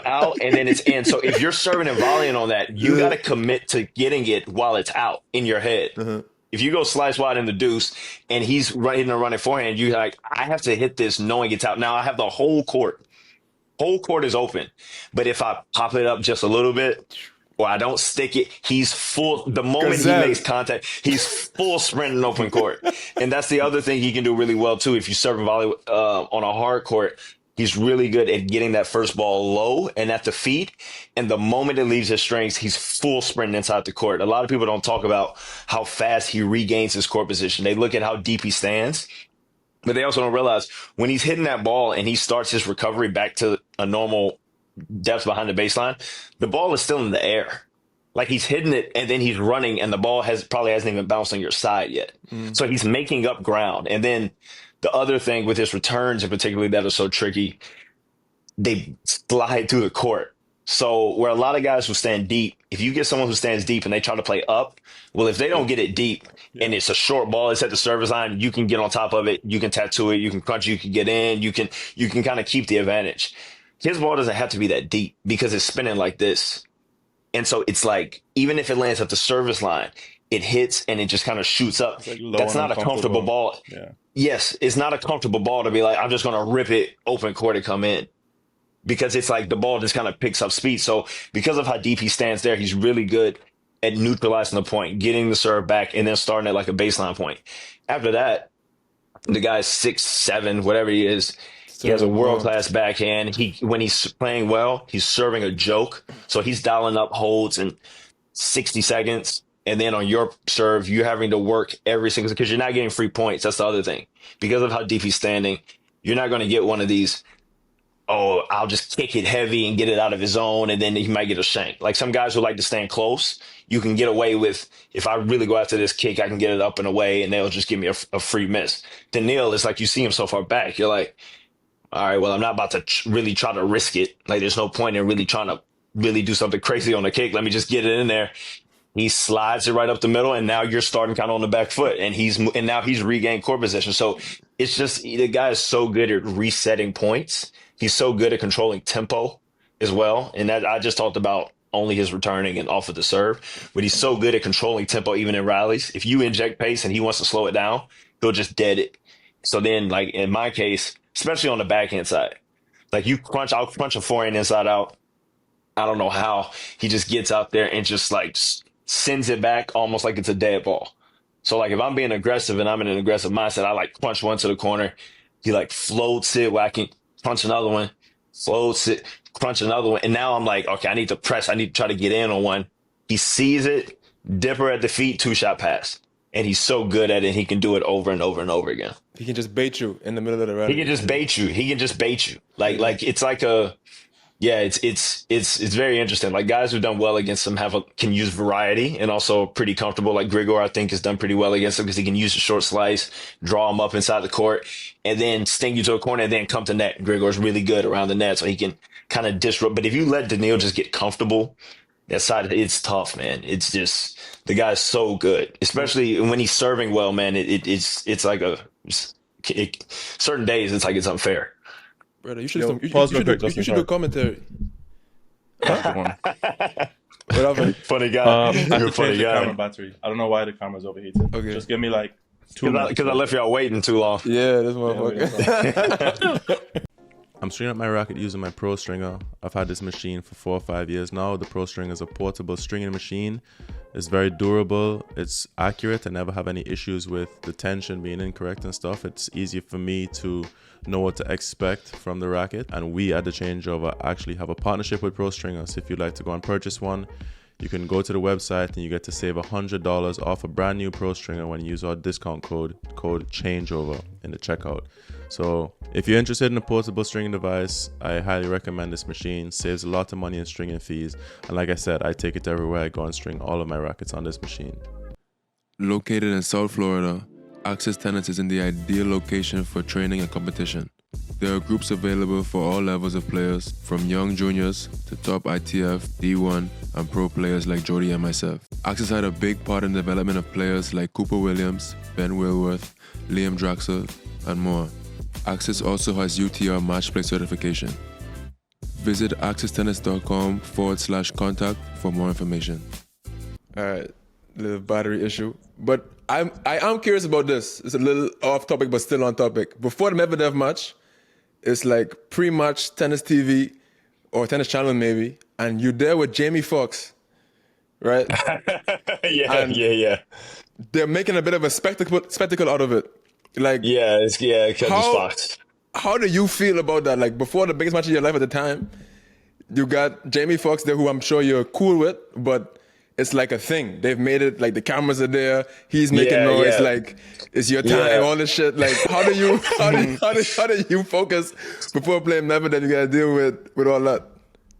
out, and then it's in. So if you're serving and volleying on that, you got to commit to getting it while it's out in your head. If you go slice wide in the deuce and he's hitting a running forehand, you're like, I have to hit this knowing it's out. Now I have the whole court. Whole court is open. But if I pop it up just a little bit, or I don't stick it, he's full. The moment he makes contact, he's full sprint in open court. And that's the other thing he can do really well, too. If you serve and volley on a hard court, he's really good at getting that first ball low and at the feet. And the moment it leaves his strengths, he's full sprinting inside the court. A lot of people don't talk about how fast he regains his court position. They look at how deep he stands. But they also don't realize when he's hitting that ball and he starts his recovery back to a normal depth behind the baseline, the ball is still in the air. Like he's hitting it and then he's running and the ball probably hasn't even bounced on your side yet. So he's making up ground. And then the other thing with his returns in particular that are so tricky, they slide through the court. So where a lot of guys who stand deep, if you get someone who stands deep and they try to play up, well, if they don't get it deep and it's a short ball, it's at the service line, you can get on top of it, you can tattoo it, you can crunch, you can get in, you can kind of keep the advantage. His ball doesn't have to be that deep because it's spinning like this. And so it's like, even if it lands at the service line, it hits and it just kind of shoots up. Like that's not a comfortable ball. Yeah. Yes, it's not a comfortable ball to be like, I'm just going to rip it open court and come in. Because it's like the ball just kind of picks up speed. So because of how deep he stands there, he's really good at neutralizing the point, getting the serve back, and then starting at like a baseline point. After that, the guy's 6'7", whatever he is. He has a world-class backhand. When he's playing well, he's serving a joke. So he's dialing up holds in 60 seconds. And then on your serve, you're having to work every single, because you're not getting free points. That's the other thing. Because of how deep he's standing, you're not going to get one of these, oh, I'll just kick it heavy and get it out of his zone, and then he might get a shank. Like some guys who like to stand close, you can get away with, if I really go after this kick, I can get it up and away, and they'll just give me a free miss. Daniil, it's like you see him so far back. You're like, all right, well, I'm not about to really try to risk it. Like, there's no point in really trying to really do something crazy on the kick. Let me just get it in there. He slides it right up the middle, and now you're starting kind of on the back foot, and now he's regained court possession. So it's just, the guy is so good at resetting points. He's so good at controlling tempo as well. And that I just talked about only his returning and off of the serve, but he's so good at controlling tempo even in rallies. If you inject pace and he wants to slow it down, he'll just dead it. So then, like in my case, especially on the backhand side, like I'll crunch a forehand inside out. I don't know how. He just gets out there and just like sends it back almost like it's a dead ball. So like if I'm being aggressive and I'm in an aggressive mindset, I like crunch one to the corner. He like floats it where I can crunch another one, floats it, crunch another one. And now I'm like, okay, I need to press. I need to try to get in on one. He sees it, dipper at the feet, 2-shot pass. And he's so good at it, he can do it over and over and over again. He can just bait you in the middle of the rally. He can just bait you. Like it's like it's very interesting. Like guys who've done well against him can use variety and also pretty comfortable. Like Grigor, I think, has done pretty well against him because he can use a short slice, draw him up inside the court, and then sting you to a corner and then come to net. Grigor's really good around the net, so he can kind of disrupt. But if you let Daniil just get comfortable, that side, it's tough, man. It's just, the guy's so good, especially when he's serving well, man. It's like certain days, it's like it's unfair. Brother, you should do a commentary. Funny guy. You're a funny guy. Camera battery. I don't know why the camera's overheated. Okay. Just give me like 2 minutes. Because I left y'all waiting too long. Yeah, this motherfucker. I'm stringing up my racket using my Pro Stringer. I've had this machine for 4 or 5 years now. The Pro Stringer is a portable stringing machine It's very durable. It's accurate. I never have any issues with the tension being incorrect and stuff. It's easy for me to know what to expect from the racket. And we at the Changeover actually have a partnership with Pro Stringers. If you'd like to go and purchase one, you can go to the website and you get to save $100 off a brand new Pro Stringer when you use our discount code Changeover in the checkout. So if you're interested in a portable stringing device, I highly recommend this machine. Saves a lot of money in stringing fees. And like I said, I take it everywhere I go and string all of my rackets on this machine. Located in South Florida, Access Tennis is in the ideal location for training and competition. There are groups available for all levels of players, from young juniors to top ITF, D1, and pro players like Jody and myself. Access had a big part in the development of players like Cooper Williams, Ben Wilworth, Liam Draxler, and more. Access also has UTR match play certification. Visit accesstennis.com/contact for more information. All right, little battery issue. But I am curious about this. It's a little off topic, but still on topic. Before the Medvedev match, it's like pre-match tennis TV or tennis channel maybe, and you're there with Jamie Foxx, right? Yeah. They're making a bit of a spectacle out of it. Like, Because it's Foxx. How do you feel about that? Like, before the biggest match of your life at the time, you got Jamie Foxx there, who I'm sure you're cool with, but it's like a thing. They've made it like the cameras are there. He's making noise. Like, it's your time. All this shit. Like, how do you focus before playing Medvedev? You gotta deal with all that.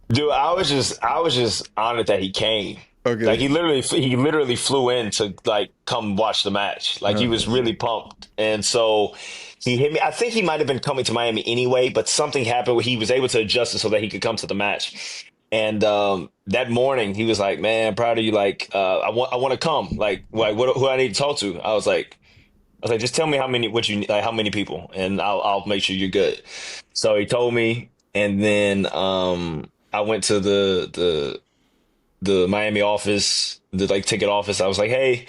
Dude, I was just honored that he came. Okay. Like he literally flew in to like come watch the match. Like he was really pumped, and so he hit me. I think he might have been coming to Miami anyway, but something happened where he was able to adjust it so that he could come to the match. And that morning, he was like, "Man, proud of you. Like, I want to come. Like, who I need to talk to?" I was like, just tell me how many people, and I'll make sure you're good. So he told me, and then I went to the Miami office, the like ticket office. I was like, "Hey,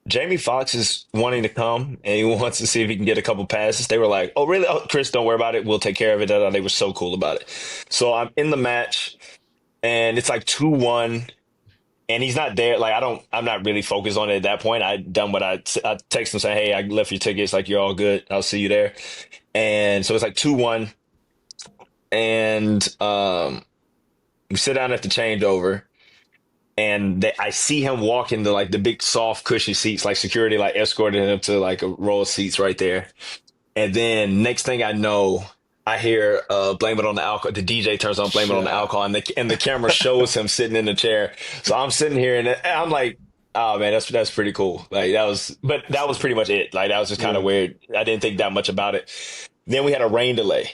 Jamie Foxx is wanting to come and he wants to see if he can get a couple passes." They were like, "Oh, really? Oh, Chris, don't worry about it. We'll take care of it." They were so cool about it. So I'm in the match and it's like 2-1 and he's not there. Like, I'm not really focused on it at that point. I done what I text him saying, "Hey, I left your tickets. Like, you're all good. I'll see you there." And so it's like 2-1 and, we sit down at the changeover. And I see him walk into like the big soft cushy seats, like security, like escorting him to like a row of seats right there. And then next thing I know, I hear "Blame It on the Alcohol." The DJ turns on "Blame It on the Alcohol," and the camera shows him sitting in the chair. So I'm sitting here and I'm like, "Oh man, that's pretty cool." Like that was pretty much it. Like that was just kind of weird. I didn't think that much about it. Then we had a rain delay,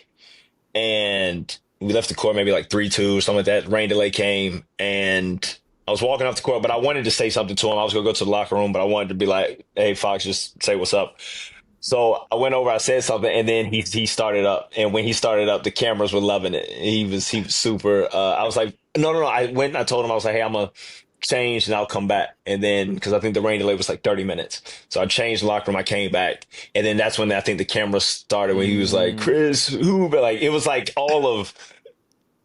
and we left the court maybe like 3-2 or something like that. Rain delay came and I was walking off the court, but I wanted to say something to him. I was going to go to the locker room, but I wanted to be like, "Hey, Fox, just say what's up." So I went over, I said something, and then he started up. And when he started up, the cameras were loving it. He was super. I was like, no. I went and I told him, I was like, "Hey, I'm going to change and I'll come back." And then, because I think the rain delay was like 30 minutes. So I changed the locker room, I came back. And then that's when I think the camera started, when he was like, "Chris, who?" But like, it was like all of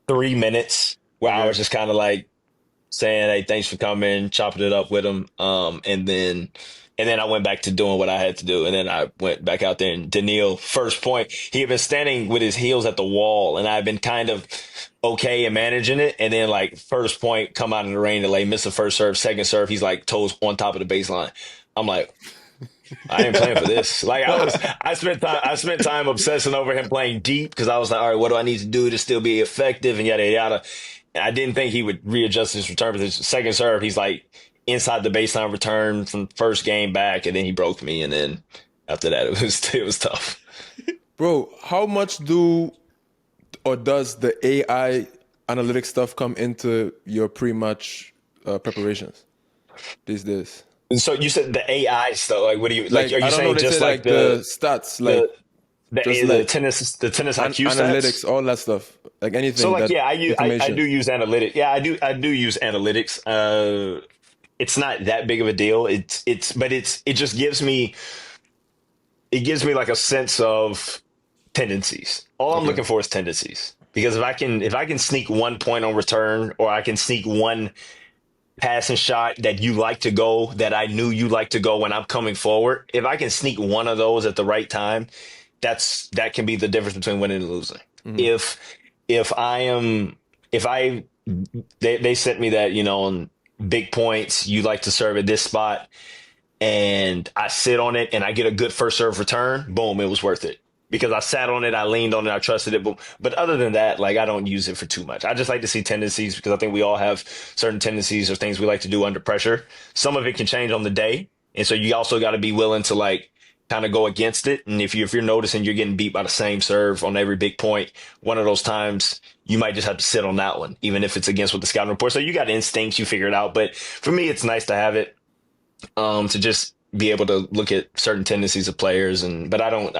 3 minutes where I was just kind of like, saying, "Hey, thanks for coming," chopping it up with him. And then I went back to doing what I had to do. And then I went back out there, and Daniil, first point, he had been standing with his heels at the wall, and I've been kind of okay in managing it. And then like first point, come out in the rain delay, miss the first serve, second serve, he's like toes on top of the baseline. I'm like, I ain't playing for this. Like I spent time obsessing over him playing deep, because I was like, all right, what do I need to do to still be effective, and yada yada. I didn't think he would readjust his return, but his second serve, he's like inside the baseline return from first game back, and then he broke me, and then after that it was tough. Bro, how much does the AI analytics stuff come into your pre-match preparations these days? So you said the AI stuff. Like, what do you like? Are you I don't saying know, just like the stats, like the tennis IQ analytics, stats? all that stuff, like anything? So like, that I do use analytics. Yeah, I do use analytics. It's not that big of a deal. It just gives me like a sense of tendencies. All I'm looking for is tendencies. because if I can sneak 1 point on return, or I can sneak one passing shot that you like to go, that I knew you like to go when I'm coming forward, if I can sneak one of those at the right time, that can be the difference between winning and losing. If they sent me that, on big points, you like to serve at this spot, and I sit on it and I get a good first serve return, boom, it was worth it. Because I sat on it, I leaned on it, I trusted it. But other than that, I don't use it for too much. I just like to see tendencies, because I think we all have certain tendencies or things we like to do under pressure. Some of it can change on the day. And so you also got to be willing to kind of go against it. And if you're noticing you're getting beat by the same serve on every big point, one of those times you might just have to sit on that one, even if it's against what the scouting report. So you got instincts, you figure it out. But for me, it's nice to have it, to just be able to look at certain tendencies of players. But I don't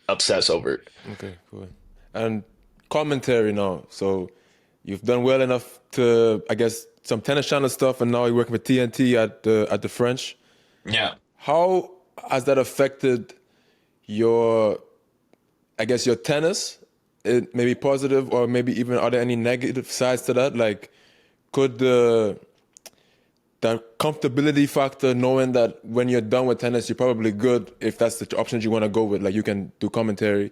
obsess over it. Okay, cool. And commentary now. So you've done well enough to, I guess, some tennis channel stuff, and now you're working with TNT at the French. Yeah. How has that affected your tennis? It may be positive, or maybe even are there any negative sides to that? Could the comfortability factor, knowing that when you're done with tennis, you're probably good, if that's the options you want to go with, you can do commentary.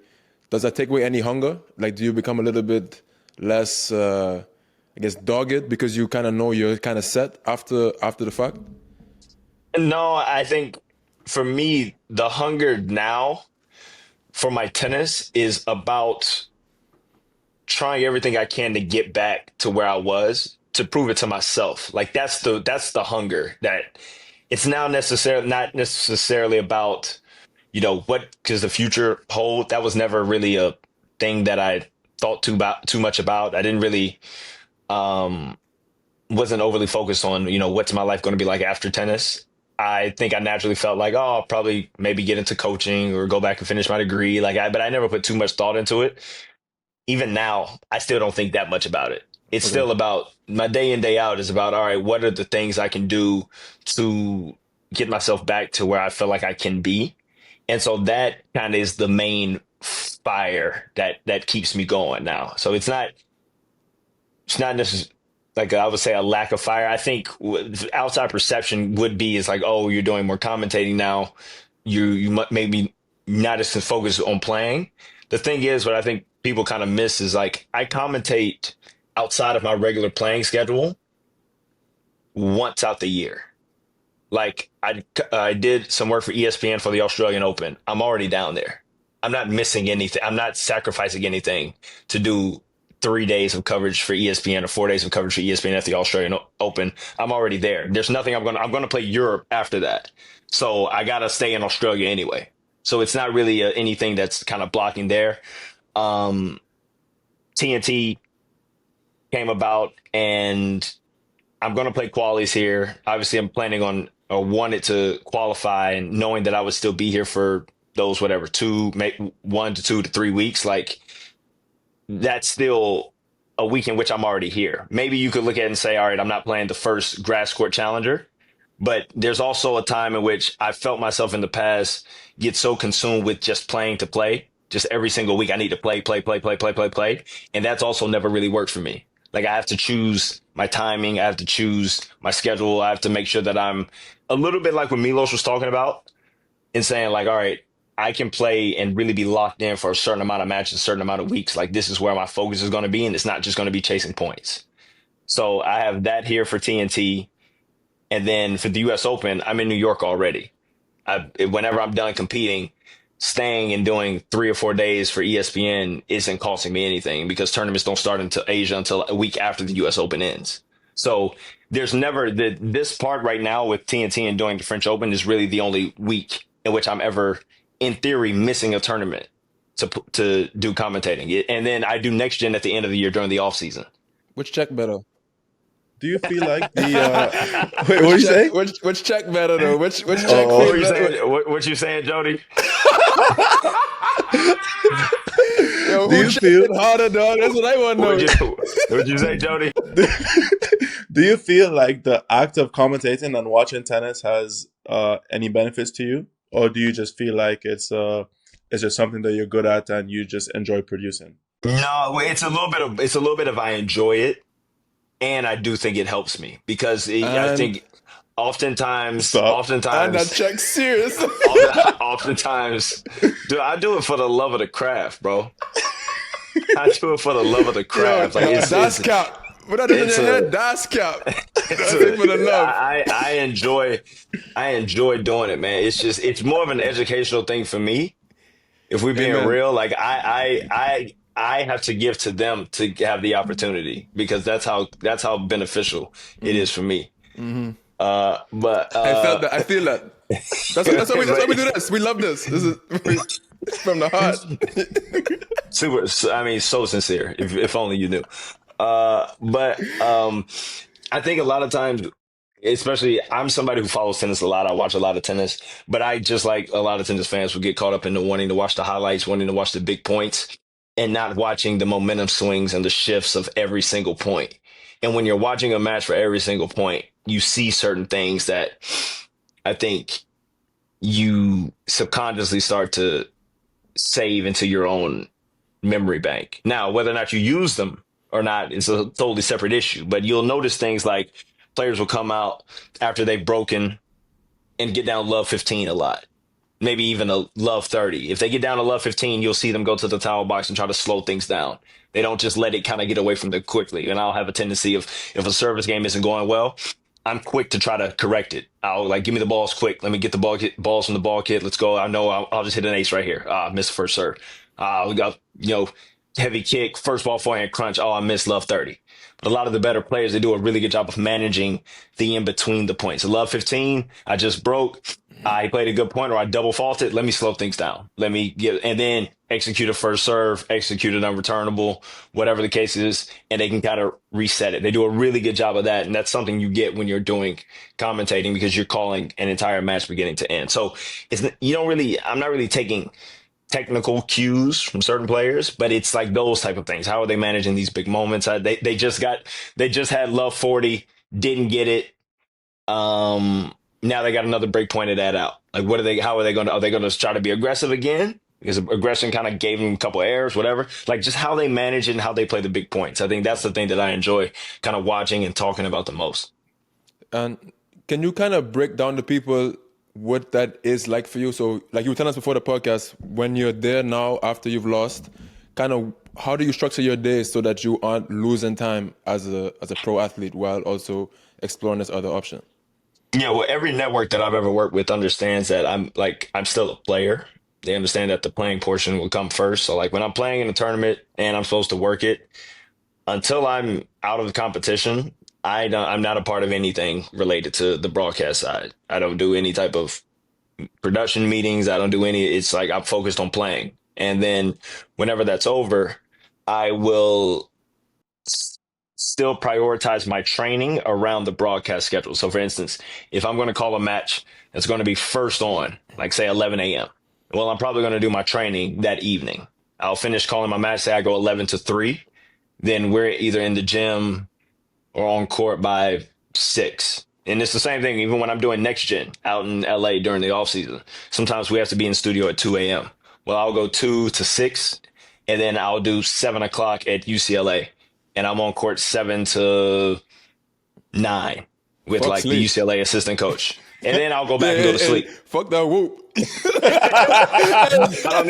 Does that take away any hunger? Do you become a little bit less, dogged, because you kind of know you're kind of set after the fact? No, I think for me, the hunger now for my tennis is about trying everything I can to get back to where I was, to prove it to myself. That's the hunger, that it's now not necessarily about, what does the future hold. That was never really a thing that I thought too much about. I didn't really, wasn't overly focused on, what's my life going to be like after tennis. I think I naturally felt like, I'll probably maybe get into coaching or go back and finish my degree. But I never put too much thought into it. Even now, I still don't think that much about it. It's still about my day in, day out is about, all right, what are the things I can do to get myself back to where I feel like I can be? And so that kind of is the main fire that keeps me going now. So it's not necessarily, I would say, a lack of fire. I think outside perception would be is oh, you're doing more commentating now. You maybe not as focused on playing. The thing is, what I think people kind of miss is I commentate outside of my regular playing schedule once out the year. I did some work for ESPN for the Australian Open. I'm already down there. I'm not missing anything. I'm not sacrificing anything to do 3 days of coverage for ESPN or 4 days of coverage for ESPN at the Australian Open. I'm already there. There's nothing I'm going to play Europe after that. So I got to stay in Australia anyway. So it's not really anything that's kind of blocking there. TNT came about, and I'm going to play qualies here. Obviously, I'm planning on or wanted to qualify, and knowing that I would still be here for those, 1 to 2 to 3 weeks, that's still a week in which I'm already here. Maybe you could look at it and say, all right, I'm not playing the first grass court challenger, but there's also a time in which I felt myself in the past get so consumed with just playing to play. Just every single week I need to play. And that's also never really worked for me. I have to choose my timing. I have to choose my schedule. I have to make sure that I'm a little bit like what Milos was talking about, and saying all right, I can play and really be locked in for a certain amount of matches, a certain amount of weeks. This is where my focus is going to be, and it's not just going to be chasing points. So I have that here for TNT. And then for the U.S. Open, I'm in New York already. Whenever I'm done competing, staying and doing 3 or 4 days for ESPN isn't costing me anything, because tournaments don't start into Asia until a week after the U.S. Open ends. So there's never this part right now with TNT and doing the French Open is really the only week in which I'm ever, in theory, missing a tournament to do commentating. And then I do next gen at the end of the year during the off season. Which check better? Do you feel like the wait, what are you saying? Which check better though? Which check? What you saying, Jody? Yo, who feel harder, dog? That's what I want to know. What'd you say, Jody? Do you feel like the act of commentating and watching tennis has any benefits to you, or do you just feel like it's just something that you're good at and you just enjoy producing? No, it's a little bit of I enjoy it, and I do think it helps me because I And think oftentimes, Stop. and that oftentimes, check serious. oftentimes, dude, I do it for the love of the craft, bro. I do it for the love of the Yo, craft. Like that's cap. What that is in it's your head, a that's cap. it's That's it for the a love. I enjoy doing it, man. It's more of an educational thing for me. If we're being Amen. real, like I have to give to them to have the opportunity because that's how beneficial it is for me. But I felt that. I feel that. That's why we do this. We love this. This is from the heart. super. I mean, so sincere. If only you knew. But I think a lot of times, especially I'm somebody who follows tennis a lot. I watch a lot of tennis, but I just like a lot of tennis fans will get caught up in the wanting to watch the highlights, wanting to watch the big points, and not watching the momentum swings and the shifts of every single point. And when you're watching a match for every single point, you see certain things that I think you subconsciously start to save into your own memory bank. Now, whether or not you use them or not is a totally separate issue, but you'll notice things like players will come out after they've broken and get down love 15 a lot, maybe even a love 30. If they get down to love 15, you'll see them go to the towel box and try to slow things down. They don't just let it kind of get away from them quickly. And I'll have a tendency of, if a service game isn't going well, I'm quick to try to correct it. I'll like, give me the balls quick. Let me get the balls from the ball kid. Let's go. I know I'll just hit an ace right here. I missed the first serve. We got, heavy kick, first ball forehand crunch. Oh, I missed love 30. But a lot of the better players, they do a really good job of managing the in between the points. So love 15, I just broke. I played a good point or I double faulted. Let me slow things down. Let me get, and then execute a first serve, execute an unreturnable, whatever the case is, and they can kind of reset it. They do a really good job of that. And that's something you get when you're doing commentating because you're calling an entire match beginning to end. So I'm not really taking technical cues from certain players, but it's like those type of things. How are they managing these big moments? They just had love 40, didn't get it. Now they got another break point of that out. Like, are they going to try to be aggressive again? Because aggression kind of gave them a couple of errors, whatever. Like just how they manage it and how they play the big points. I think that's the thing that I enjoy kind of watching and talking about the most. And can you kind of break down to people what that is like for you? So, like you were telling us before the podcast, when you're there now after you've lost, kind of how do you structure your days so that you aren't losing time as a pro athlete while also exploring this other option? Yeah, well, every network that I've ever worked with understands that I'm still a player. They understand that the playing portion will come first. So like when I'm playing in a tournament and I'm supposed to work it, until I'm out of the competition, I'm not a part of anything related to the broadcast side. I don't do any type of production meetings. I don't do any. It's like I'm focused on playing. And then whenever that's over, I will still prioritize my training around the broadcast schedule. So for instance, if I'm going to call a match that's going to be first on, like say 11 a.m., well, I'm probably going to do my training that evening. I'll finish calling my match, say I go 11 to 3. Then we're either in the gym or on court by 6. And it's the same thing even when I'm doing next gen out in LA during the off season. Sometimes we have to be in studio at 2 a.m. Well, I'll go 2 to 6 and then I'll do 7 o'clock at UCLA and I'm on court 7 to 9 with Fuck like sleep. the UCLA assistant coach. And then I'll go back and go to sleep. Fuck that whoop. I don't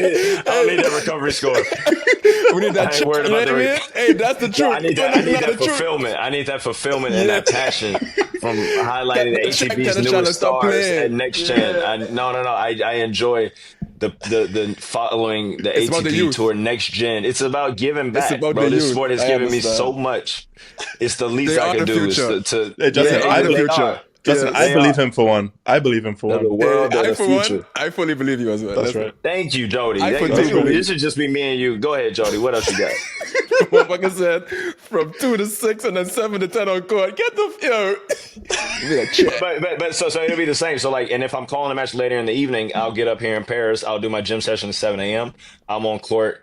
need that recovery score. We need that. I ain't worried about the Hey, that's the truth. I need that fulfillment. I need that fulfillment and that passion from highlighting the ATP's newest stars at next gen. No. I enjoy the following the ATP Tour next gen. It's about giving back, bro. This sport has given me so much. It's the least I can do is to Hey, Justin, Justin, I believe him for one. The world of the future. I fully believe you as well. That's right. Thank you, Jody. believe. This should just be me and you. Go ahead, Jody. What else you got? Like I said, from 2 to 6 and then 7 to 10 on court. Get the But so it'll be the same. So like, and if I'm calling a match later in the evening, I'll get up here in Paris. I'll do my gym session at 7 a.m. I'm on court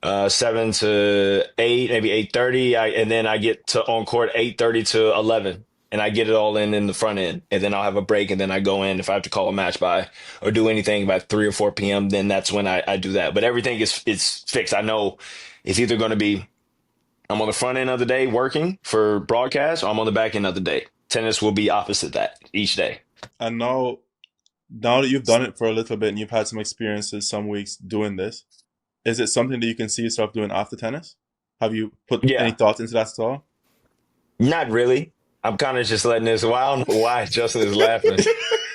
7 to 8, maybe 8:30, and then I get to on court 8:30 to 11. and I get it all in the front end, and then I'll have a break, and then I go in if I have to call a match by or do anything by 3 or 4 p.m. Then that's when I do that. But everything is fixed. I know it's either going to be I'm on the front end of the day working for broadcast, or I'm on the back end of the day. Tennis will be opposite that each day. And now that you've done it for a little bit and you've had some experiences some weeks doing this, is it something that you can see yourself doing after tennis? Have you put any thoughts into that at all? Not really. I'm kind of just letting this. Well, I don't know why Justin is laughing.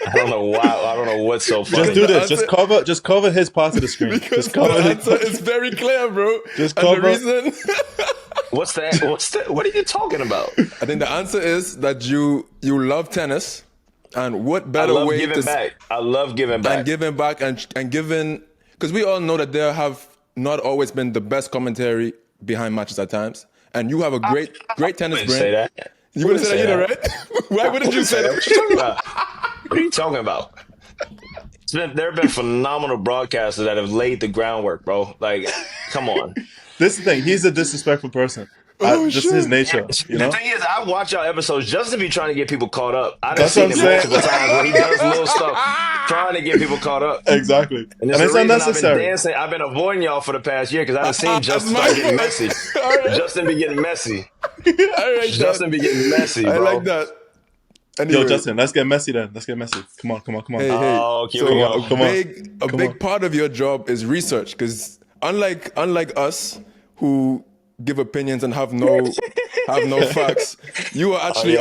I don't know why. I don't know what's so funny. Just do this. Just cover his part of the screen. Just cover the answer is very clear, bro. Just cover. And the reason. What's that? What are you talking about? I think the answer is that you love tennis, and what better way to back? I love giving back and giving back and giving, because we all know that there have not always been the best commentary behind matches at times, and you have a great tennis brain. Say that. You wouldn't say that either, right? Why wouldn't you say that? What are you talking about? There have been phenomenal broadcasters that have laid the groundwork, bro. Like, come on. This is the thing. He's a disrespectful person. Just his nature. You know? The thing is, I watch y'all episodes just to be trying to get people caught up. I've seen him multiple times where he does little stuff trying to get people caught up. Exactly. And it's unnecessary. I've been avoiding y'all for the past year because I've seen Justin start getting messy. Right. Justin be getting messy. Justin be getting messy, bro. I like that. Anyway. Yo, Justin, let's get messy then. Let's get messy. Come on. Hey. Oh, so a big part of your job is research, because unlike us who give opinions and have no facts, you are actually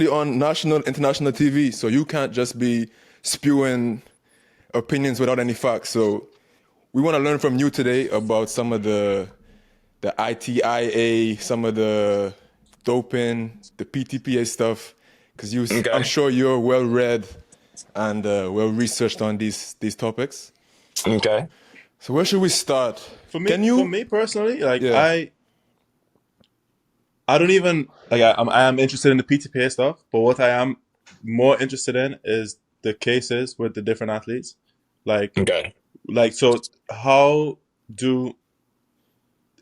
on national, international TV, so you can't just be spewing opinions without any facts. So we want to learn from you today about some of the ITIA, some of the doping, the PTPA stuff, because I'm sure you're well read and well researched on these topics. Okay. So where should we start? For me personally, I don't even I am interested in the PTPA stuff, but what I am more interested in is the cases with the different athletes. So how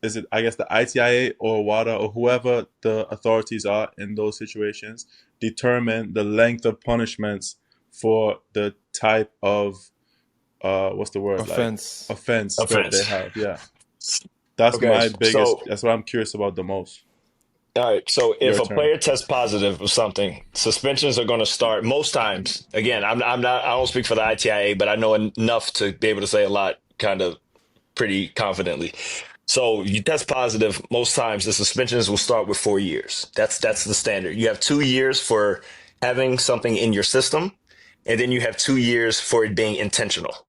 is it, I guess, the ITIA or WADA or whoever the authorities are in those situations determine the length of punishments for the type of what's the word? Offense. Offense that they have. Yeah. That's my biggest, that's what I'm curious about the most. All right. So if a player tests positive of something, suspensions are going to start most times. Again, I don't speak for the ITIA, but I know enough to be able to say a lot kind of pretty confidently. So you test positive, most times the suspensions will start with 4 years. That's the standard. You have 2 years for having something in your system, and then you have 2 years for it being intentional.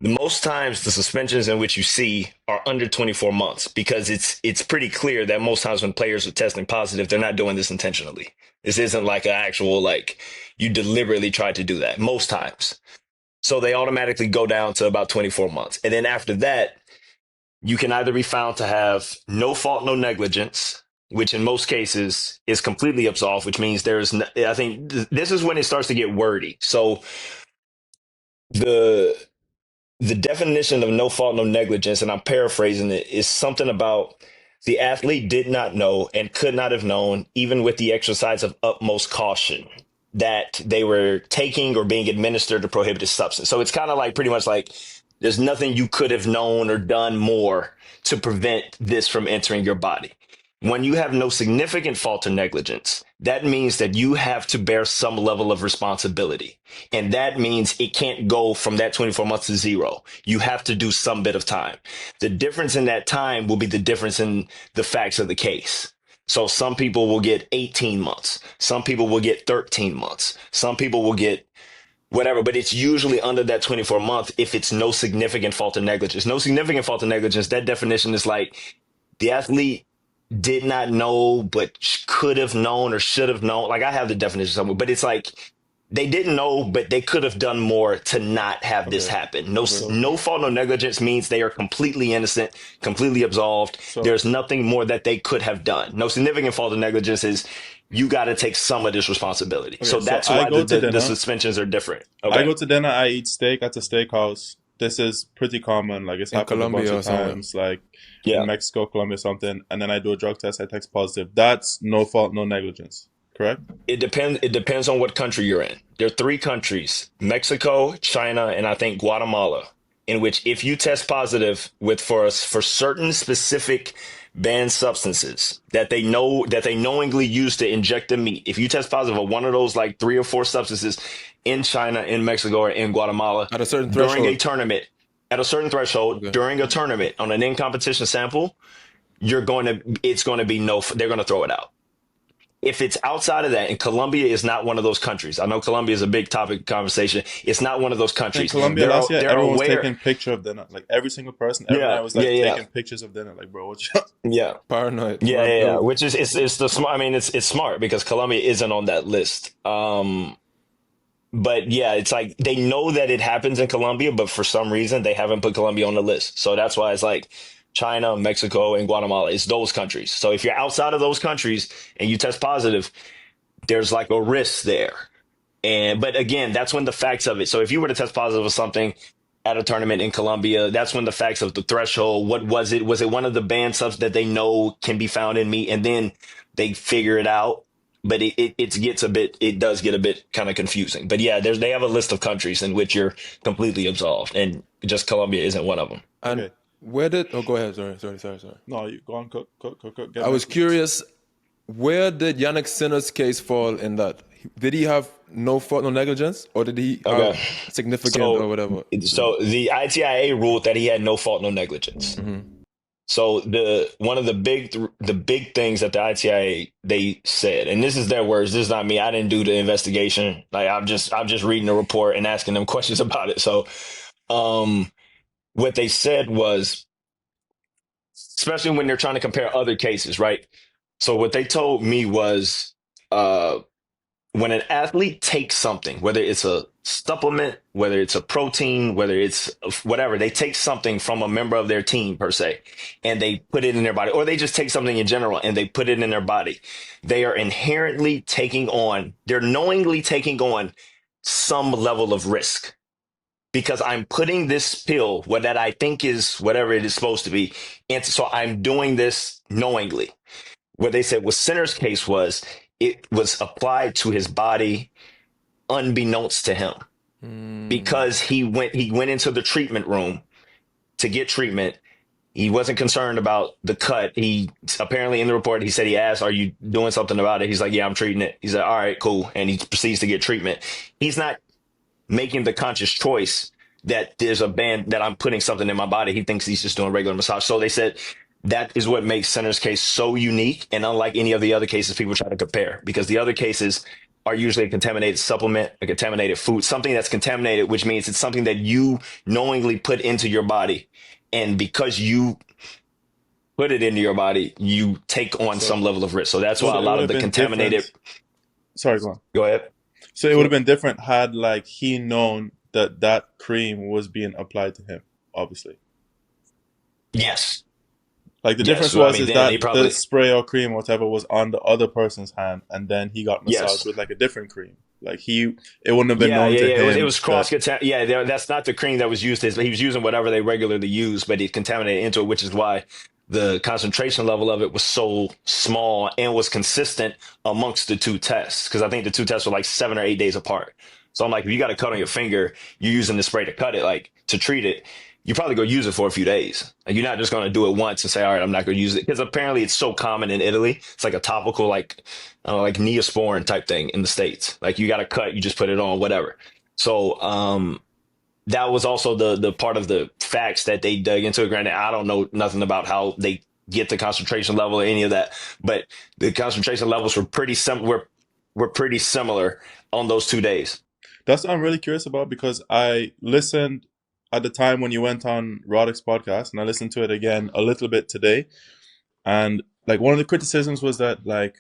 Most times the suspensions in which you see are under 24 months because it's pretty clear that most times when players are testing positive, they're not doing this intentionally. This isn't like an actual, you deliberately tried to do that most times. So they automatically go down to about 24 months. And then after that, you can either be found to have no fault, no negligence, which in most cases is completely absolved, which means I think this is when it starts to get wordy. So the definition of no fault, no negligence, and I'm paraphrasing it, is something about the athlete did not know and could not have known, even with the exercise of utmost caution, that they were taking or being administered a prohibited substance. So it's kind of pretty much there's nothing you could have known or done more to prevent this from entering your body. When you have no significant fault or negligence, that means that you have to bear some level of responsibility. And that means it can't go from that 24 months to 0. You have to do some bit of time. The difference in that time will be the difference in the facts of the case. So some people will get 18 months. Some people will get 13 months. Some people will get whatever, but it's usually under that 24 month if it's no significant fault or negligence. No significant fault or negligence, that definition is the athlete did not know, but could have known or should have known. I have the definition somewhere, but it's they didn't know, but they could have done more to not have this happen. No fault, no negligence means they are completely innocent, completely absolved. There's nothing more that they could have done. No significant fault or negligence is you got to take some of this responsibility. So that's why the suspensions are different. Okay. I go to dinner, I eat steak at a steakhouse. this is pretty common. Like, it's In happened a bunch Colombia or of somewhere. times, like Yeah. in Mexico, Colombia, something, and then I do a drug test, I test positive. That's no fault, no negligence, correct? It depends on what country you're in. There are three countries: Mexico, China, and I think Guatemala, in which if you test positive for certain specific banned substances that they knowingly use to inject the meat, if you test positive of one of those like 3 or 4 substances in China, in Mexico, or in Guatemala At a certain during a threshold. tournament, at a certain threshold Okay. during a tournament on an in-competition sample, they're going to throw it out. If it's outside of that, and Colombia is not one of those countries. I know Colombia is a big topic of conversation. It's not one of those In countries. Colombia last year, they're everyone was aware. taking picture of dinner. Like, every single person, every Yeah, night was like yeah. taking pictures of dinner. Like, bro, what you Yeah, Paranoid. yeah. Which is it's the smart. I mean, it's smart because Colombia isn't on that list. But yeah, it's like they know that it happens in Colombia, but for some reason they haven't put Colombia on the list. So that's why it's like China, Mexico, and Guatemala. It's those countries. So if you're outside of those countries and you test positive, there's like a risk there. But again, that's when the facts of it. So if you were to test positive of something at a tournament in Colombia, that's when the facts of the threshold. What was it? Was it one of the banned subs that they know can be found in meat? And then they figure it out. But it does get a bit kind of confusing. But yeah, they have a list of countries in which you're completely absolved, and just Colombia isn't one of them. And Okay. where did? Oh, go ahead. Sorry. No, you go on, cook. I was curious. Where did Yannick Sinner's case fall in that? Did he have no fault, no negligence, or did he have Okay. significant or whatever? So the ITIA ruled that he had no fault, no negligence. So one of the big things that the ITIA they said, and this is their words, this is not me. I didn't do the investigation. Like I'm just reading the report and asking them questions about it. So what they said was, especially when they're trying to compare other cases, right? So what they told me was when an athlete takes something, whether it's a supplement, whether it's a protein, whether it's whatever, they take something from a member of their team per se, and they put it in their body, or they just take something in general and they put it in their body. They are they're knowingly taking on some level of risk, because I'm putting this pill, what that I think is whatever it is supposed to be. And so I'm doing this knowingly. What they said was Sinner's case was, it was applied to his body unbeknownst to him, because he went into the treatment room to get treatment. He wasn't concerned about the cut. He apparently, in the report, he said he asked, "Are you doing something about it?" He's like, "Yeah, I'm treating it." He's like, "All right, cool." And he proceeds to get treatment. He's not making the conscious choice that there's a band that I'm putting something in my body. He thinks he's just doing regular massage. So they said that is what makes Sinner's case so unique and unlike any of the other cases people try to compare, because the other cases are usually a contaminated supplement, a contaminated food, something that's contaminated, which means it's something that you knowingly put into your body. And because you put it into your body, you take on some level of risk. So that's why a lot of the contaminated. Sorry, go on. Go ahead. So it would have been different had like he known that cream was being applied to him, obviously. Yes. Like the difference was the spray or cream or whatever was on the other person's hand, and then he got massaged with like a different cream. Like it wouldn't have been known to him. It was that's not the cream that was used. He was using whatever they regularly use, but he contaminated into it, which is why the concentration level of it was so small and was consistent amongst the two tests. Because I think the two tests were like 7 or 8 days apart. So I'm like, if you got a cut on your finger, you're using the spray to cut it, like to treat it, you probably go use it for a few days. Like, you're not just going to do it once and say, all right, I'm not going to use it. Because apparently it's so common in Italy. It's like a topical, like Neosporin type thing in the States. Like, you got a cut, you just put it on, whatever. So that was also the part of the facts that they dug into. Granted, I don't know nothing about how they get the concentration level or any of that, but the concentration levels were pretty similar on those 2 days. That's what I'm really curious about, because I listened at the time when you went on Roddick's podcast, and I listened to it again a little bit today. And like, one of the criticisms was that like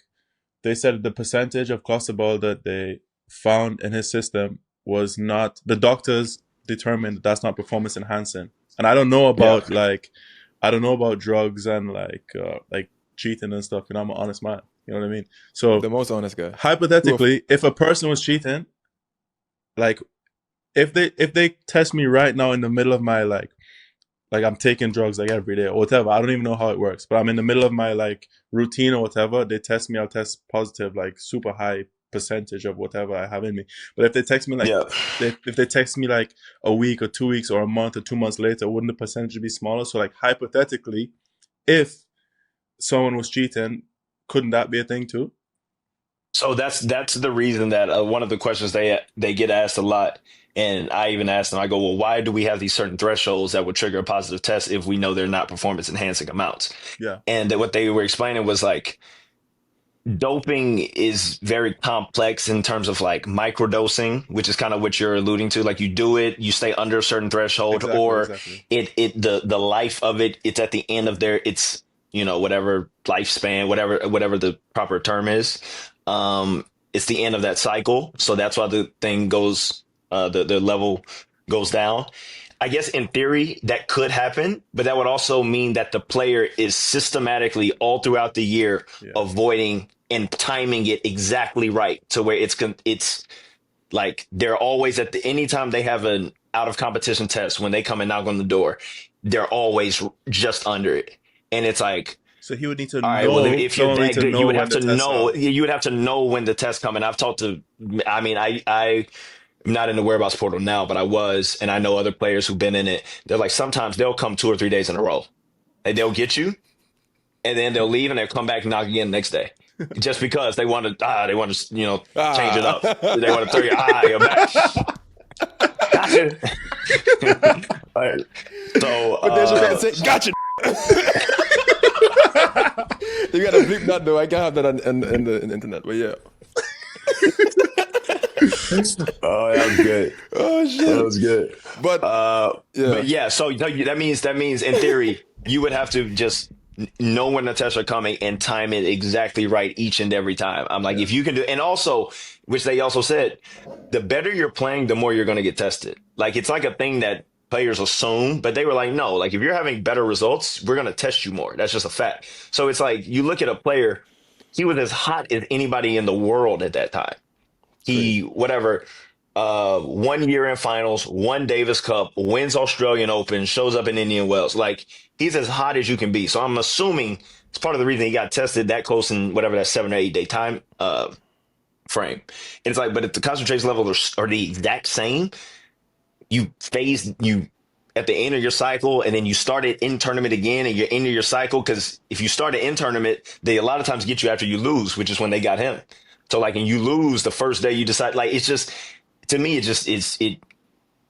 they said the percentage of clostebol that they found in his system was not, the doctors determined that that's not performance enhancing. And I don't know about I don't know about drugs and like cheating and stuff. And I'm an honest man. You know what I mean? So the most honest guy. Hypothetically, if a person was cheating, like, if they test me right now in the middle of my like I'm taking drugs like every day or whatever. I don't even know how it works, but I'm in the middle of my like routine or whatever. They test me, I'll test positive, like super high percentage of whatever I have in me. But if they text me like Yeah. if they text me like a week or 2 weeks or a month or 2 months later, wouldn't the percentage be smaller? So like hypothetically, if someone was cheating, couldn't that be a thing too? So that's the reason that one of the questions they get asked a lot, and I even asked them. I go, well, why do we have these certain thresholds that would trigger a positive test if we know they're not performance enhancing amounts? Yeah. And what they were explaining was like doping is very complex in terms of like microdosing, which is kind of what you're alluding to. Like you do it, you stay under a certain threshold, Exactly. the life of it, it's at the end of its whatever lifespan, whatever the proper term is. It's the end of that cycle, so that's why the thing goes, the level goes down. I guess in theory that could happen, but that would also mean that the player is systematically all throughout the year avoiding and timing it exactly right to where it's like they're always anytime they have an out of competition test, when they come and knock on the door, they're always just under it. And it's like, so he would need to know. Right, well, if you're that good, you would have to know. You would have to know when the test coming. I've talked to. I mean, I'm not in the whereabouts portal now, but I was, and I know other players who've been in it. They're like, sometimes they'll come 2 or 3 days in a row, and they'll get you, and then they'll leave, and they'll come back and knock again the next day, just because they want to. They want to, change it up. They want to throw you're back. Gotcha. All right. So, but there's a say, gotcha. You gotta bleep that though. I can't have that in the internet. But yeah. Oh, that was good. Oh shit, that was good. But But yeah. So that means in theory you would have to just know when the tests are coming and time it exactly right each and every time. I'm like, if you can do, and also, which they also said, the better you're playing, the more you're going to get tested. Like it's like a thing that players assume, but they were like, no, like if you're having better results, we're going to test you more. That's just a fact. So it's like you look at a player, he was as hot as anybody in the world at that time. He, whatever, 1 year in finals, won Davis Cup, wins Australian Open, shows up in Indian Wells. Like he's as hot as you can be. So I'm assuming it's part of the reason he got tested that close in whatever that 7 or 8 day time frame. And it's like, but if the concentration levels are the exact same, you at the end of your cycle, and then you start it in tournament again, and you're into your cycle. Because if you start it in tournament, they a lot of times get you after you lose, which is when they got him. So like, and you lose the first day, you decide. Like it's just, to me, it.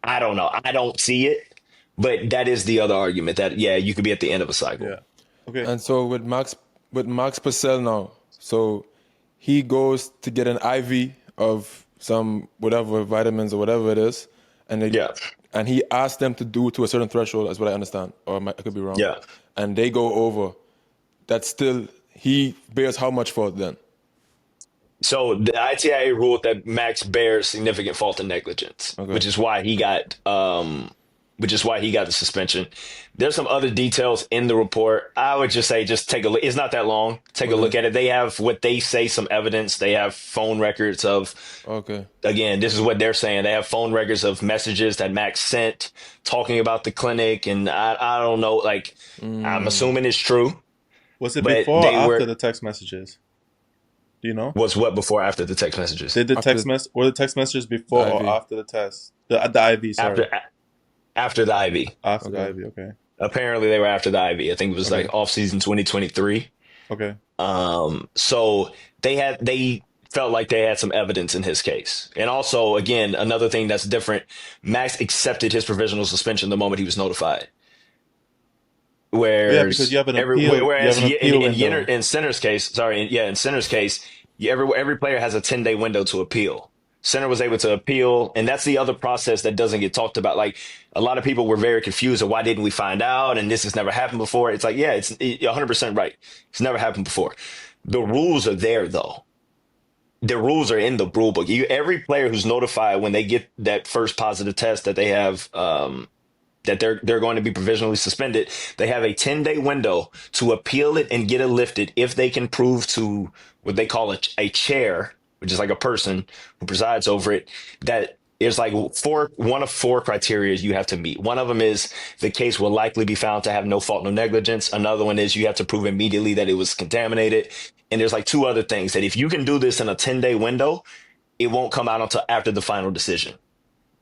I don't know. I don't see it, but that is the other argument that you could be at the end of a cycle. Yeah. Okay. And so with Max Purcell now, so he goes to get an IV of some whatever vitamins or whatever it is. And he asked them to do to a certain threshold, as what I understand, or I could be wrong. Yeah. And they go over. That's still, he bears how much fault then? So the ITIA ruled that Max bears significant fault and negligence, which is why he got the suspension. There's some other details in the report. I would just say, just take a look. It's not that long. Take a look at it. They have what they say, some evidence. They have phone records of, again, this is what they're saying. They have phone records of messages that Max sent talking about the clinic. And I don't know, like, I'm assuming it's true. Was it before or after the text messages? Do you know? Was what before or after the text messages? Did the text messages before or after the test? The IV, sorry. After the IV. After the IV, okay. Apparently they were after the IV. I think it was like off season 2023. Okay. So they felt like they had some evidence in his case. And also, again, another thing that's different, Max accepted his provisional suspension the moment he was notified. Because you have an appeal. Whereas in Center's case, every player has a 10-day window to appeal. Center was able to appeal, and that's the other process that doesn't get talked about. Like, a lot of people were very confused of why didn't we find out, and this has never happened before. It's like, it's 100% right. It's never happened before. The rules are there, though. The rules are in the rule book. Every player who's notified when they get that first positive test that they have, that they're going to be provisionally suspended, they have a 10-day window to appeal it and get it lifted if they can prove to what they call a chair, which is like a person who presides over it, that There's like one of four criteria you have to meet. One of them is the case will likely be found to have no fault, no negligence. Another one is you have to prove immediately that it was contaminated. And there's like two other things that if you can do this in a 10-day window, it won't come out until after the final decision.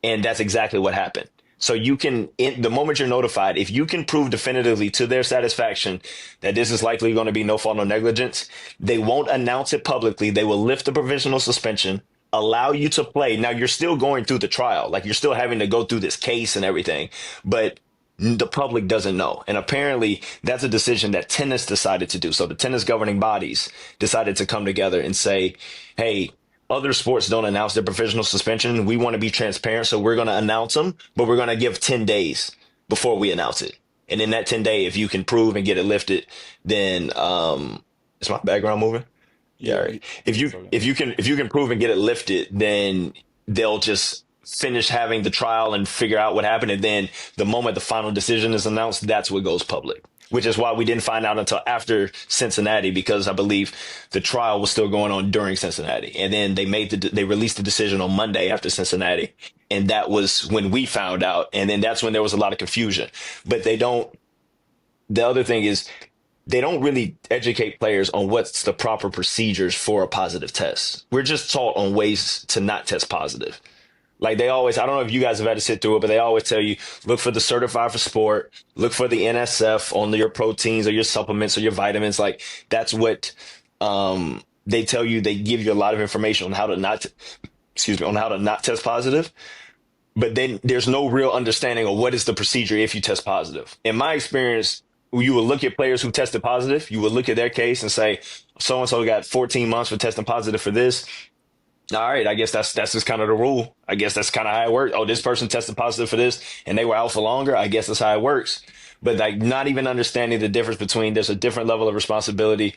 And that's exactly what happened. So you can, the moment you're notified, if you can prove definitively to their satisfaction that this is likely going to be no fault, no negligence, they won't announce it publicly. They will lift the provisional suspension, allow you to play. Now, you're still going through the trial. Like, you're still having to go through this case and everything, but the public doesn't know. And apparently that's a decision that tennis decided to do. So the tennis governing bodies decided to come together and say, hey, other sports don't announce their provisional suspension. We want to be transparent, so we're going to announce them, but we're going to give 10 days before we announce it. And in that 10 day, if you can prove and get it lifted, then is my background moving? Yeah. Right. If you can prove and get it lifted, then they'll just finish having the trial and figure out what happened. And then the moment the final decision is announced, that's what goes public. Which is why we didn't find out until after Cincinnati, because I believe the trial was still going on during Cincinnati. And then they released the decision on Monday after Cincinnati. And that was when we found out. And then that's when there was a lot of confusion. But the other thing is they don't really educate players on what's the proper procedures for a positive test. We're just taught on ways to not test positive. Like I don't know if you guys have had to sit through it, but they always tell you, look for the Certified for Sport, look for the NSF on your proteins or your supplements or your vitamins. Like, that's what they tell you. They give you a lot of information on how to not test positive. But then there's no real understanding of what is the procedure if you test positive. In my experience, you will look at players who tested positive. You will look at their case and say, so-and-so got 14 months for testing positive for this. All right, I guess that's just kind of the rule. I guess that's kind of how it works. Oh, this person tested positive for this and they were out for longer. I guess that's how it works. But like, not even understanding the difference between, there's a different level of responsibility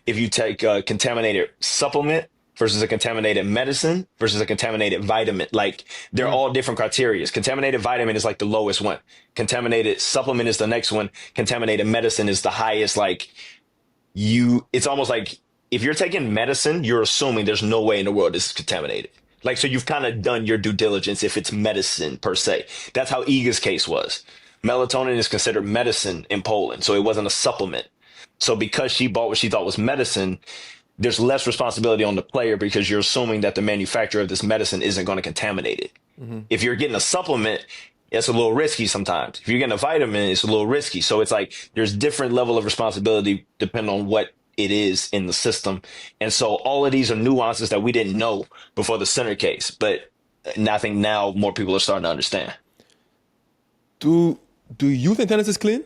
if you take a contaminated supplement versus a contaminated medicine versus a contaminated vitamin. Like, they're all different criteria. Contaminated vitamin is like the lowest one. Contaminated supplement is the next one. Contaminated medicine is the highest. Like, it's almost like, if you're taking medicine, you're assuming there's no way in the world this is contaminated. Like, so you've kind of done your due diligence if it's medicine per se. That's how Iga's case was. Melatonin is considered medicine in Poland, so it wasn't a supplement. So because she bought what she thought was medicine, there's less responsibility on the player because you're assuming that the manufacturer of this medicine isn't going to contaminate it. Mm-hmm. If you're getting a supplement, it's a little risky sometimes. If you're getting a vitamin, it's a little risky. So it's like there's different level of responsibility depending on what it is in the system. And so all of these are nuances that we didn't know before the center case, but I think now more people are starting to understand. Do you think tennis is clean?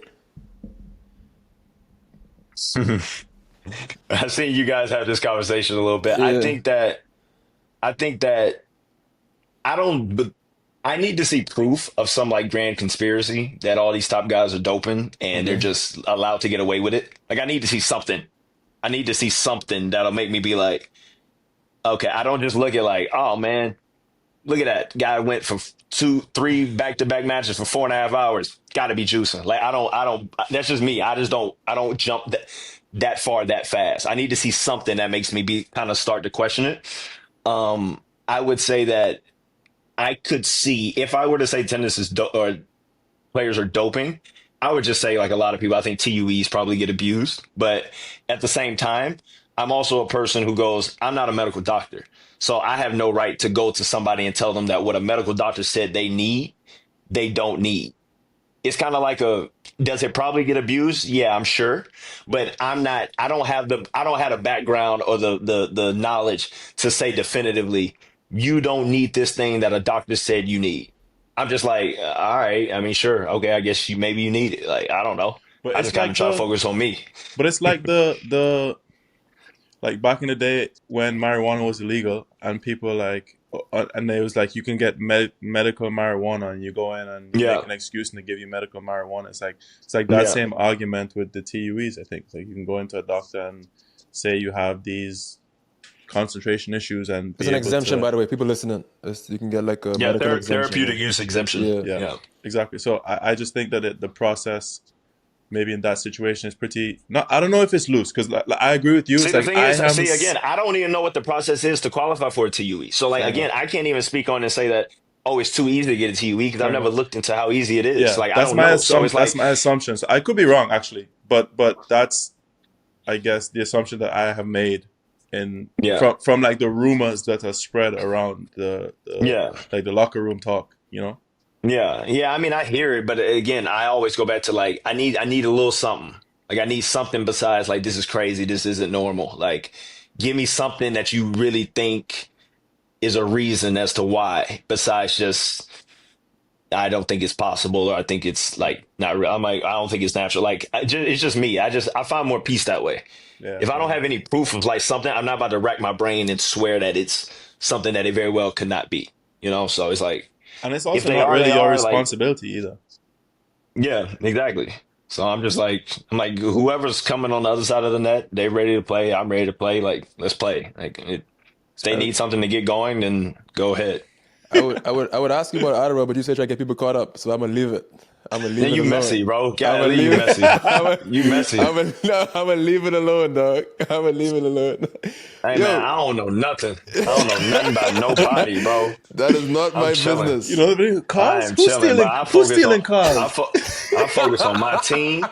I've seen you guys have this conversation a little bit. Yeah. I think that I need to see proof of some like grand conspiracy that all these top guys are doping and they're just allowed to get away with it. Like, I need to see something. I need to see something that'll make me be like, okay, I don't just look at like, oh man, look at that guy went for 2-3 back-to-back matches for 4.5 hours. Got to be juicing. Like, I don't, that's just me. I don't jump that far, that fast. I need to see something that makes me kind of start to question it. I would say that I could see, if I were to say tennis is or players are doping, I would just say, like a lot of people, I think TUEs probably get abused. But at the same time, I'm also a person who goes, I'm not a medical doctor. So I have no right to go to somebody and tell them that what a medical doctor said they need, they don't need. It's kind of like does it probably get abused? Yeah, I'm sure. But I don't have the background or the knowledge to say definitively, you don't need this thing that a doctor said you need. I'm just like, all right. I mean, sure. Okay. I guess maybe you need it. Like, I don't know. But I just kind of try to focus on me. But it's like like back in the day when marijuana was illegal and people like, and they was like, you can get medical marijuana and you go in and make an excuse and they give you medical marijuana. It's like that same argument with the TUEs. I think it's like you can go into a doctor and say you have these concentration issues and it's an exemption, by the way. People listening, you can get like a medical therapeutic use exemption. Yeah, exactly. So I just think that the process, maybe in that situation, is pretty. I don't know if it's loose because I agree with you. See, the thing is, again, I don't even know what the process is to qualify for a TUE. So again, I can't even speak on and say that oh, it's too easy to get a TUE because I've never looked into how easy it is. Yeah, Like, I that's don't my know. So it's like, that's my assumption. So I could be wrong actually, but that's, I guess, the assumption that I have made in yeah, from like the rumors that are spread around the yeah. like the locker room talk, you know. Yeah. I mean, I hear it, but again, I always go back to like I need a little something. Like I need something besides like this is crazy, this isn't normal. Like give me something that you really think is a reason as to why, besides just I don't think it's possible or I think it's like not real. I'm like I don't think it's natural. Like it's just me. I find more peace that way. Yeah, If I don't have any proof of like something, I'm not about to rack my brain and swear that it's something that it very well could not be. You know, so it's like. And it's If also they not are, really they your are, like, responsibility either. yeah, exactly. So I'm like, whoever's coming on the other side of the net, they're ready to play. I'm ready to play. Like, let's play. Like, if they need something to get going, then go ahead. I would ask you about Adderall, but you said try to get people caught up, so I'm gonna leave it. I'm gonna leave Then it you alone. messy, bro. I'm Golly, you messy. You messy. I'm gonna leave it alone, dog. I'm gonna leave it alone. Hey, Yo, man, I don't know nothing. I don't know nothing about nobody, bro. that is not my chilling. business. You know, I cars? am Who's chilling, stealing? bro. Who's stealing I, cars? I focus on my team.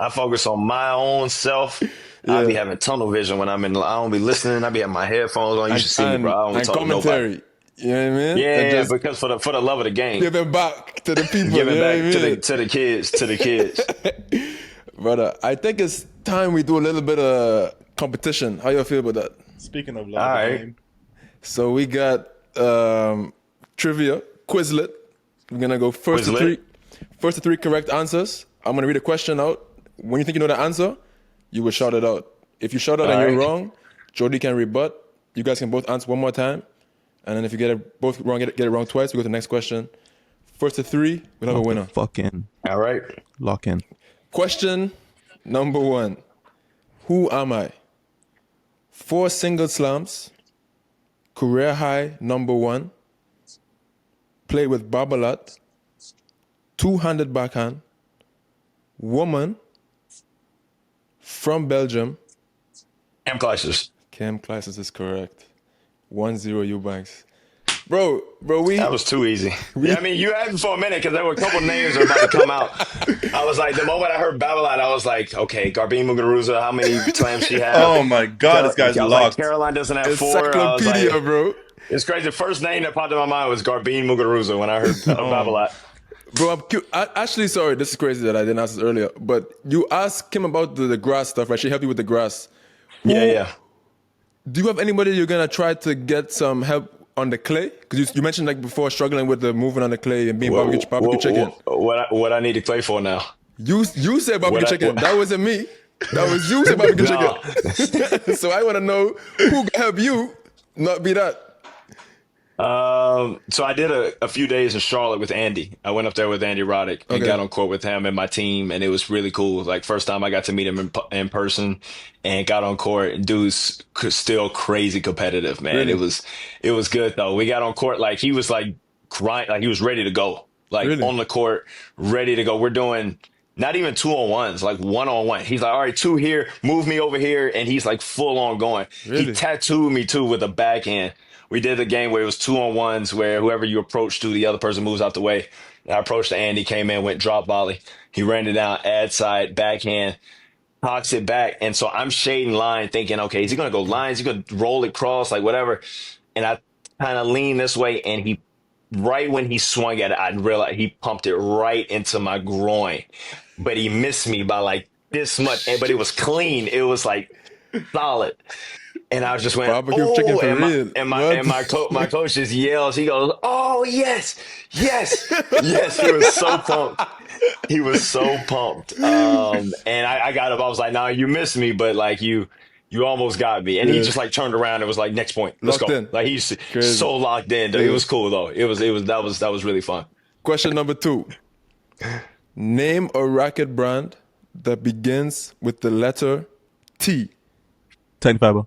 I focus on my own self. I be having tunnel vision when I'm in. I don't be listening. I be having my headphones on. You should see me, bro. I don't and talk to nobody. commentary. You know what I mean? Yeah, And just because for the love of the game, giving back to the people. giving you know back what I mean? to the kids. Brother, I think it's time we do a little bit of competition. How you feel about that? Speaking of All love, right. game, So we got trivia, Quizlet. We're gonna go first Quizlet. to three correct answers. I'm gonna read a question out. When you think you know the answer, you will shout it out. If you shout out and All you're right. wrong, Jody can rebut. You guys can both answer one more time. And then if you get it both wrong, get it wrong twice, we go to the next question. First to three, we'll have a winner. fucking All right. lock in. Question number 1. Who am I? 4 single slams, career high number 1, played with Babolat, 200 backhand, woman, from Belgium. Cam Clijsters. Cam Clijsters is correct. 1-0 Eubanks. Bro, we... That was too easy. Yeah, I mean, you had me for a minute because there were a couple names that were about to come out. I was like, the moment I heard Babylon, I was like, okay, Garbine Muguruza, how many slams she have? Oh my God, this guy's I was locked. like, Caroline doesn't have 4. I was Encyclopedia, like, bro. it's crazy. The first name that popped in my mind was Garbine Muguruza when I heard Babylon. Bro, I'm cute. Actually, sorry, this is crazy that I didn't ask this earlier, but you asked Kim about the grass stuff, right? She helped you with the grass. Yeah. Do you have anybody you're going to try to get some help on the clay? Because you mentioned like before struggling with the moving on the clay and being barbecue chicken. What I need to clay for now? You said barbecue chicken. That wasn't me. That was you said barbecue chicken. So I want to know who can help you not be that. So I did a few days in Charlotte with Andy. I went up there with Andy Roddick and got on court with him and my team, and it was really cool. Like first time I got to meet him in person and got on court. Dude's still crazy competitive, man. Really? It was good though. We got on court like he was like crying, like he was ready to go, like Really? on the court, ready to go. We're doing not even 2-on-1s, like 1-on-1. He's like, all right, 2 here, move me over here, and he's like full on going. Really? He tattooed me too with a backhand. We did a game where it was 2-on-1s where whoever you approach to, the other person moves out the way. And I approached Andy, came in, went drop volley. He ran it down, ad side, backhand, cocks it back. And so I'm shading line thinking, okay, is he going to go lines? Is he going to roll it cross, like whatever? And I kind of leaned this way, and right when he swung at it, I realized he pumped it right into my groin. But he missed me by like this much. But it was clean. It was like solid. And I just went, Barbecue chicken for real. My coach just yells. He goes, "Oh yes, yes, yes!" He was so pumped. He was so pumped. And I got up. I was like, "Nah, you missed me, but like you almost got me." And he just like turned around and was like, "Next point, let's Locked go." in. Like he's Crazy. so locked in. It was cool though. That was really fun. Question number 2. Name a racket brand that begins with the letter T. Technifiber.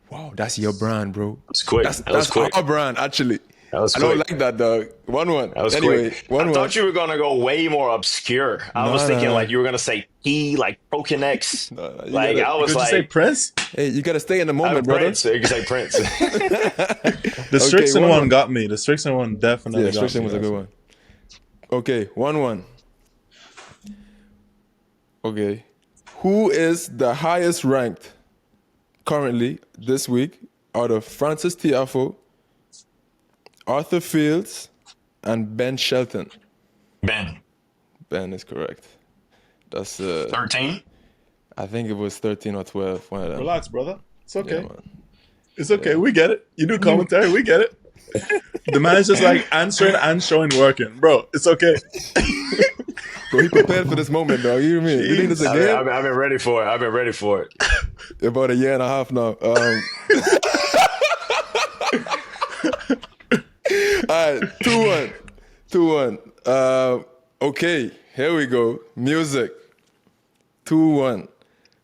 Wow, that's your brand, bro. It's quick. That's That was quick. our brand, actually. That was I don't quick. like that, dog. 1-1. That was Anyway, quick. 1-1. I thought you were gonna go way more obscure. I was thinking like you were gonna say P, like Prokinex. No, you Like gotta, I was Could you say like, Prince? hey, you gotta stay in the moment, brother. Prince. You can say Prince. The Strixon 1-1. one got me. The Strixon one definitely Yeah, got Strixon me. was a good one. Okay, 1-1. Okay. Who is the highest ranked currently this week out of Francis Tiafoe, Arthur Fields, and Ben Shelton? Ben. Ben is correct. That's 13. I think it was 13 or 12. One of them. Relax, brother. It's okay. Yeah, man. It's okay. We get it. You do commentary. We get it. The man is just like answering and showing working. Bro, it's okay. Bro, he prepared for this moment, dog. You mean? You think this again? I've been ready for it. I've been ready for it. About a year and a half now. All right, 2-1. 2-1. Okay, here we go. Music. 2-1.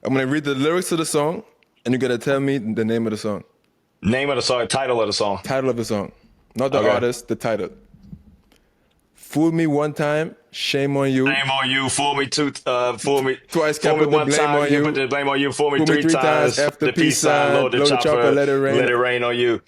I'm going to read the lyrics to the song, and you got to tell me the name of the song. Name of the song, title of the song. Title of the song. Not the Okay. artist, the title. Fool me one time, shame on you. Blame on you, fool me fool me Twice, fool can't me put the one blame time, on you you. put the blame on you, fool me Fool me three times, F the peace sign, load the chopper, let it rain. on you.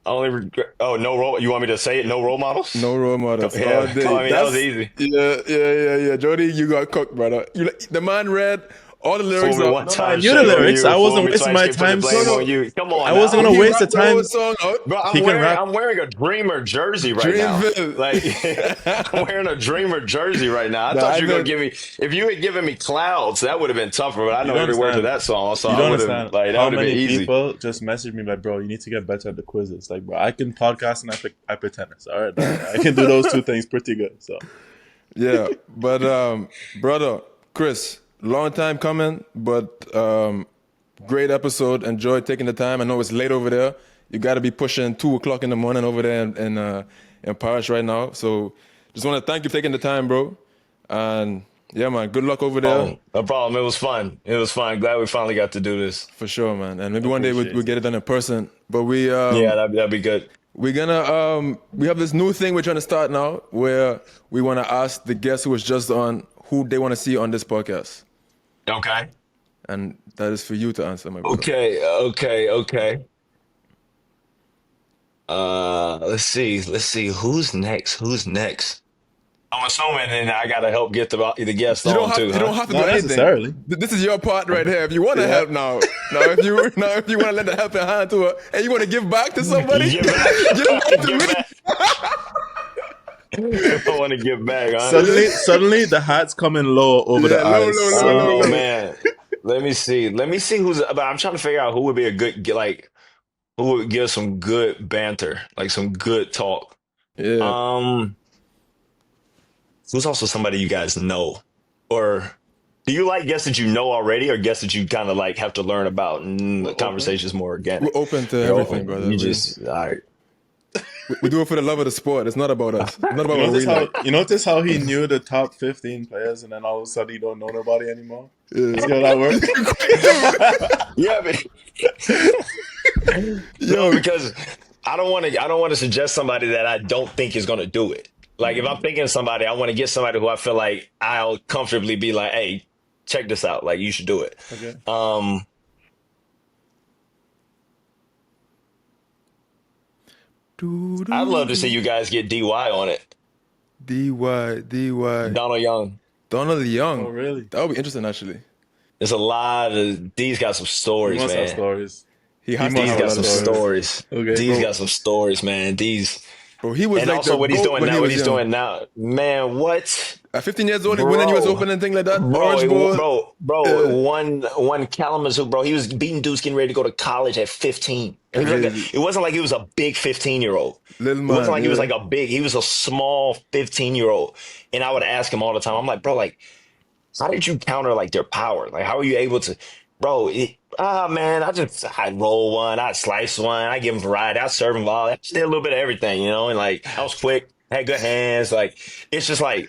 Only regret, no role, you want me to say it, no role models? No role models. Yeah, All day. I mean, that was easy. Yeah. Jody, you got cooked, brother. The man read all the lyrics. Fool me up. one time, I knew the shame on lyrics. you, I wasn't fool me wasting twice, my can't put the time. blame No. on you. Come on I now. wasn't gonna He waste the rapped the whole time. song out. Bro, He can rap. I'm wearing a Dreamer jersey right Dreamville. now. Like, I'm wearing a Dreamer jersey right now. I Nah, thought you were I gonna give me. If you had given me Clouds, that would have been tougher. But I know don't every word to understand. that song, so You I don't would have understand like that how would have been many easy. people just message me like, bro, you need to get better at the quizzes. Like, bro, I can podcast and I play tennis. All right, I can do those two things pretty good. So Yeah, but brother Chris, long time coming, but great episode. Enjoyed taking the time. I know it's late over there. You got to be pushing 2:00 in the morning over there in Paris right now. So just want to thank you for taking the time, bro. And yeah, man, good luck over there. Oh, no problem. It was fun. It was fun. Glad we finally got to do this. For sure, man. And maybe one day we'll Appreciate get it done in person. But we Yeah, that'd be good. we're gonna we have this new thing we're trying to start now where we want to ask the guest who was just on who they want to see on this podcast. Okay. And that is for you to answer, my brother. Okay. Let's see. Who's next? I'm assuming then I gotta help get the guest You don't on have, too. you Huh? don't have to not do anything. necessarily. This is your part right here. If you want to help now, if you want to let the helping hand to her, and you want to give back to somebody, Give back. give back to Give me. back. I want to give back. Huh? suddenly the hat's coming low over the Yeah, low, eyes. low. Oh man, let me see who's. But I'm trying to figure out who would be a good who would give some good banter, like some good talk. Yeah. Who's also somebody you guys know, or do you like guests that you know already, or guests that you kind of like have to learn about, and the conversation's more organic? We're open to You're everything, open. brother. You just all right. We do it for the love of the sport. It's not about us. It's not about what we like. You notice how he knew the top 15 players and then all of a sudden he don't know nobody anymore? Yeah. See how that works? Yeah, man. No, because I don't want to suggest somebody that I don't think is going to do it. Like if I'm thinking of somebody, I want to get somebody who I feel like I'll comfortably be like, hey, check this out. Like you should do it. Okay. I'd love to see you guys get DY on it. DY. Donald Young. Donald Young. Oh, really? That would be interesting, actually. There's a lot of D's got some He stories, must have man. stories. He has He to must have D's a got lot some of stories. stories. Okay. D's Bro. got some stories, man. D's. Bro, he was And like also the what he's GOAT doing when now, he what was he's young. doing now. Man, what? At 15 years old, he winning US Open and things like that. Orange Bowl. One Kalamazoo, bro. He was beating dudes getting ready to go to college at 15. He was Crazy. it wasn't like he was a big 15-year-old. Little It wasn't man, like he was yeah. like he was a small 15-year-old. And I would ask him all the time, I'm like, bro, like, how did you counter like their power? Like, how are you able to, bro? Man, I roll one, I slice one, I give him variety, I serve him volley, I just did a little bit of everything, you know. And like, I was quick, had good hands. Like, it's just like,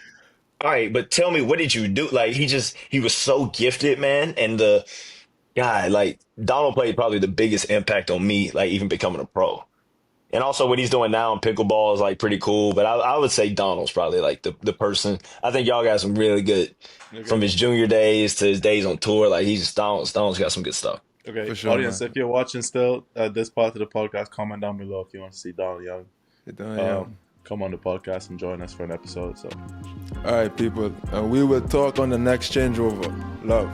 all right, but tell me, what did you do? Like, he was so gifted, man. And the guy, like, Donald played probably the biggest impact on me, like even becoming a pro. And also what he's doing now in pickleball is like pretty cool. But I would say Donald's probably like the person. I think y'all got some really good from his junior days to his days on tour. Like Donald's got some good stuff. Okay, For sure, audience, man. if you're watching still this part of the podcast, comment down below if you want to see Donald Young. Come on the podcast and join us for an episode. So, all right, people, and we will talk on the next Changeover. Love.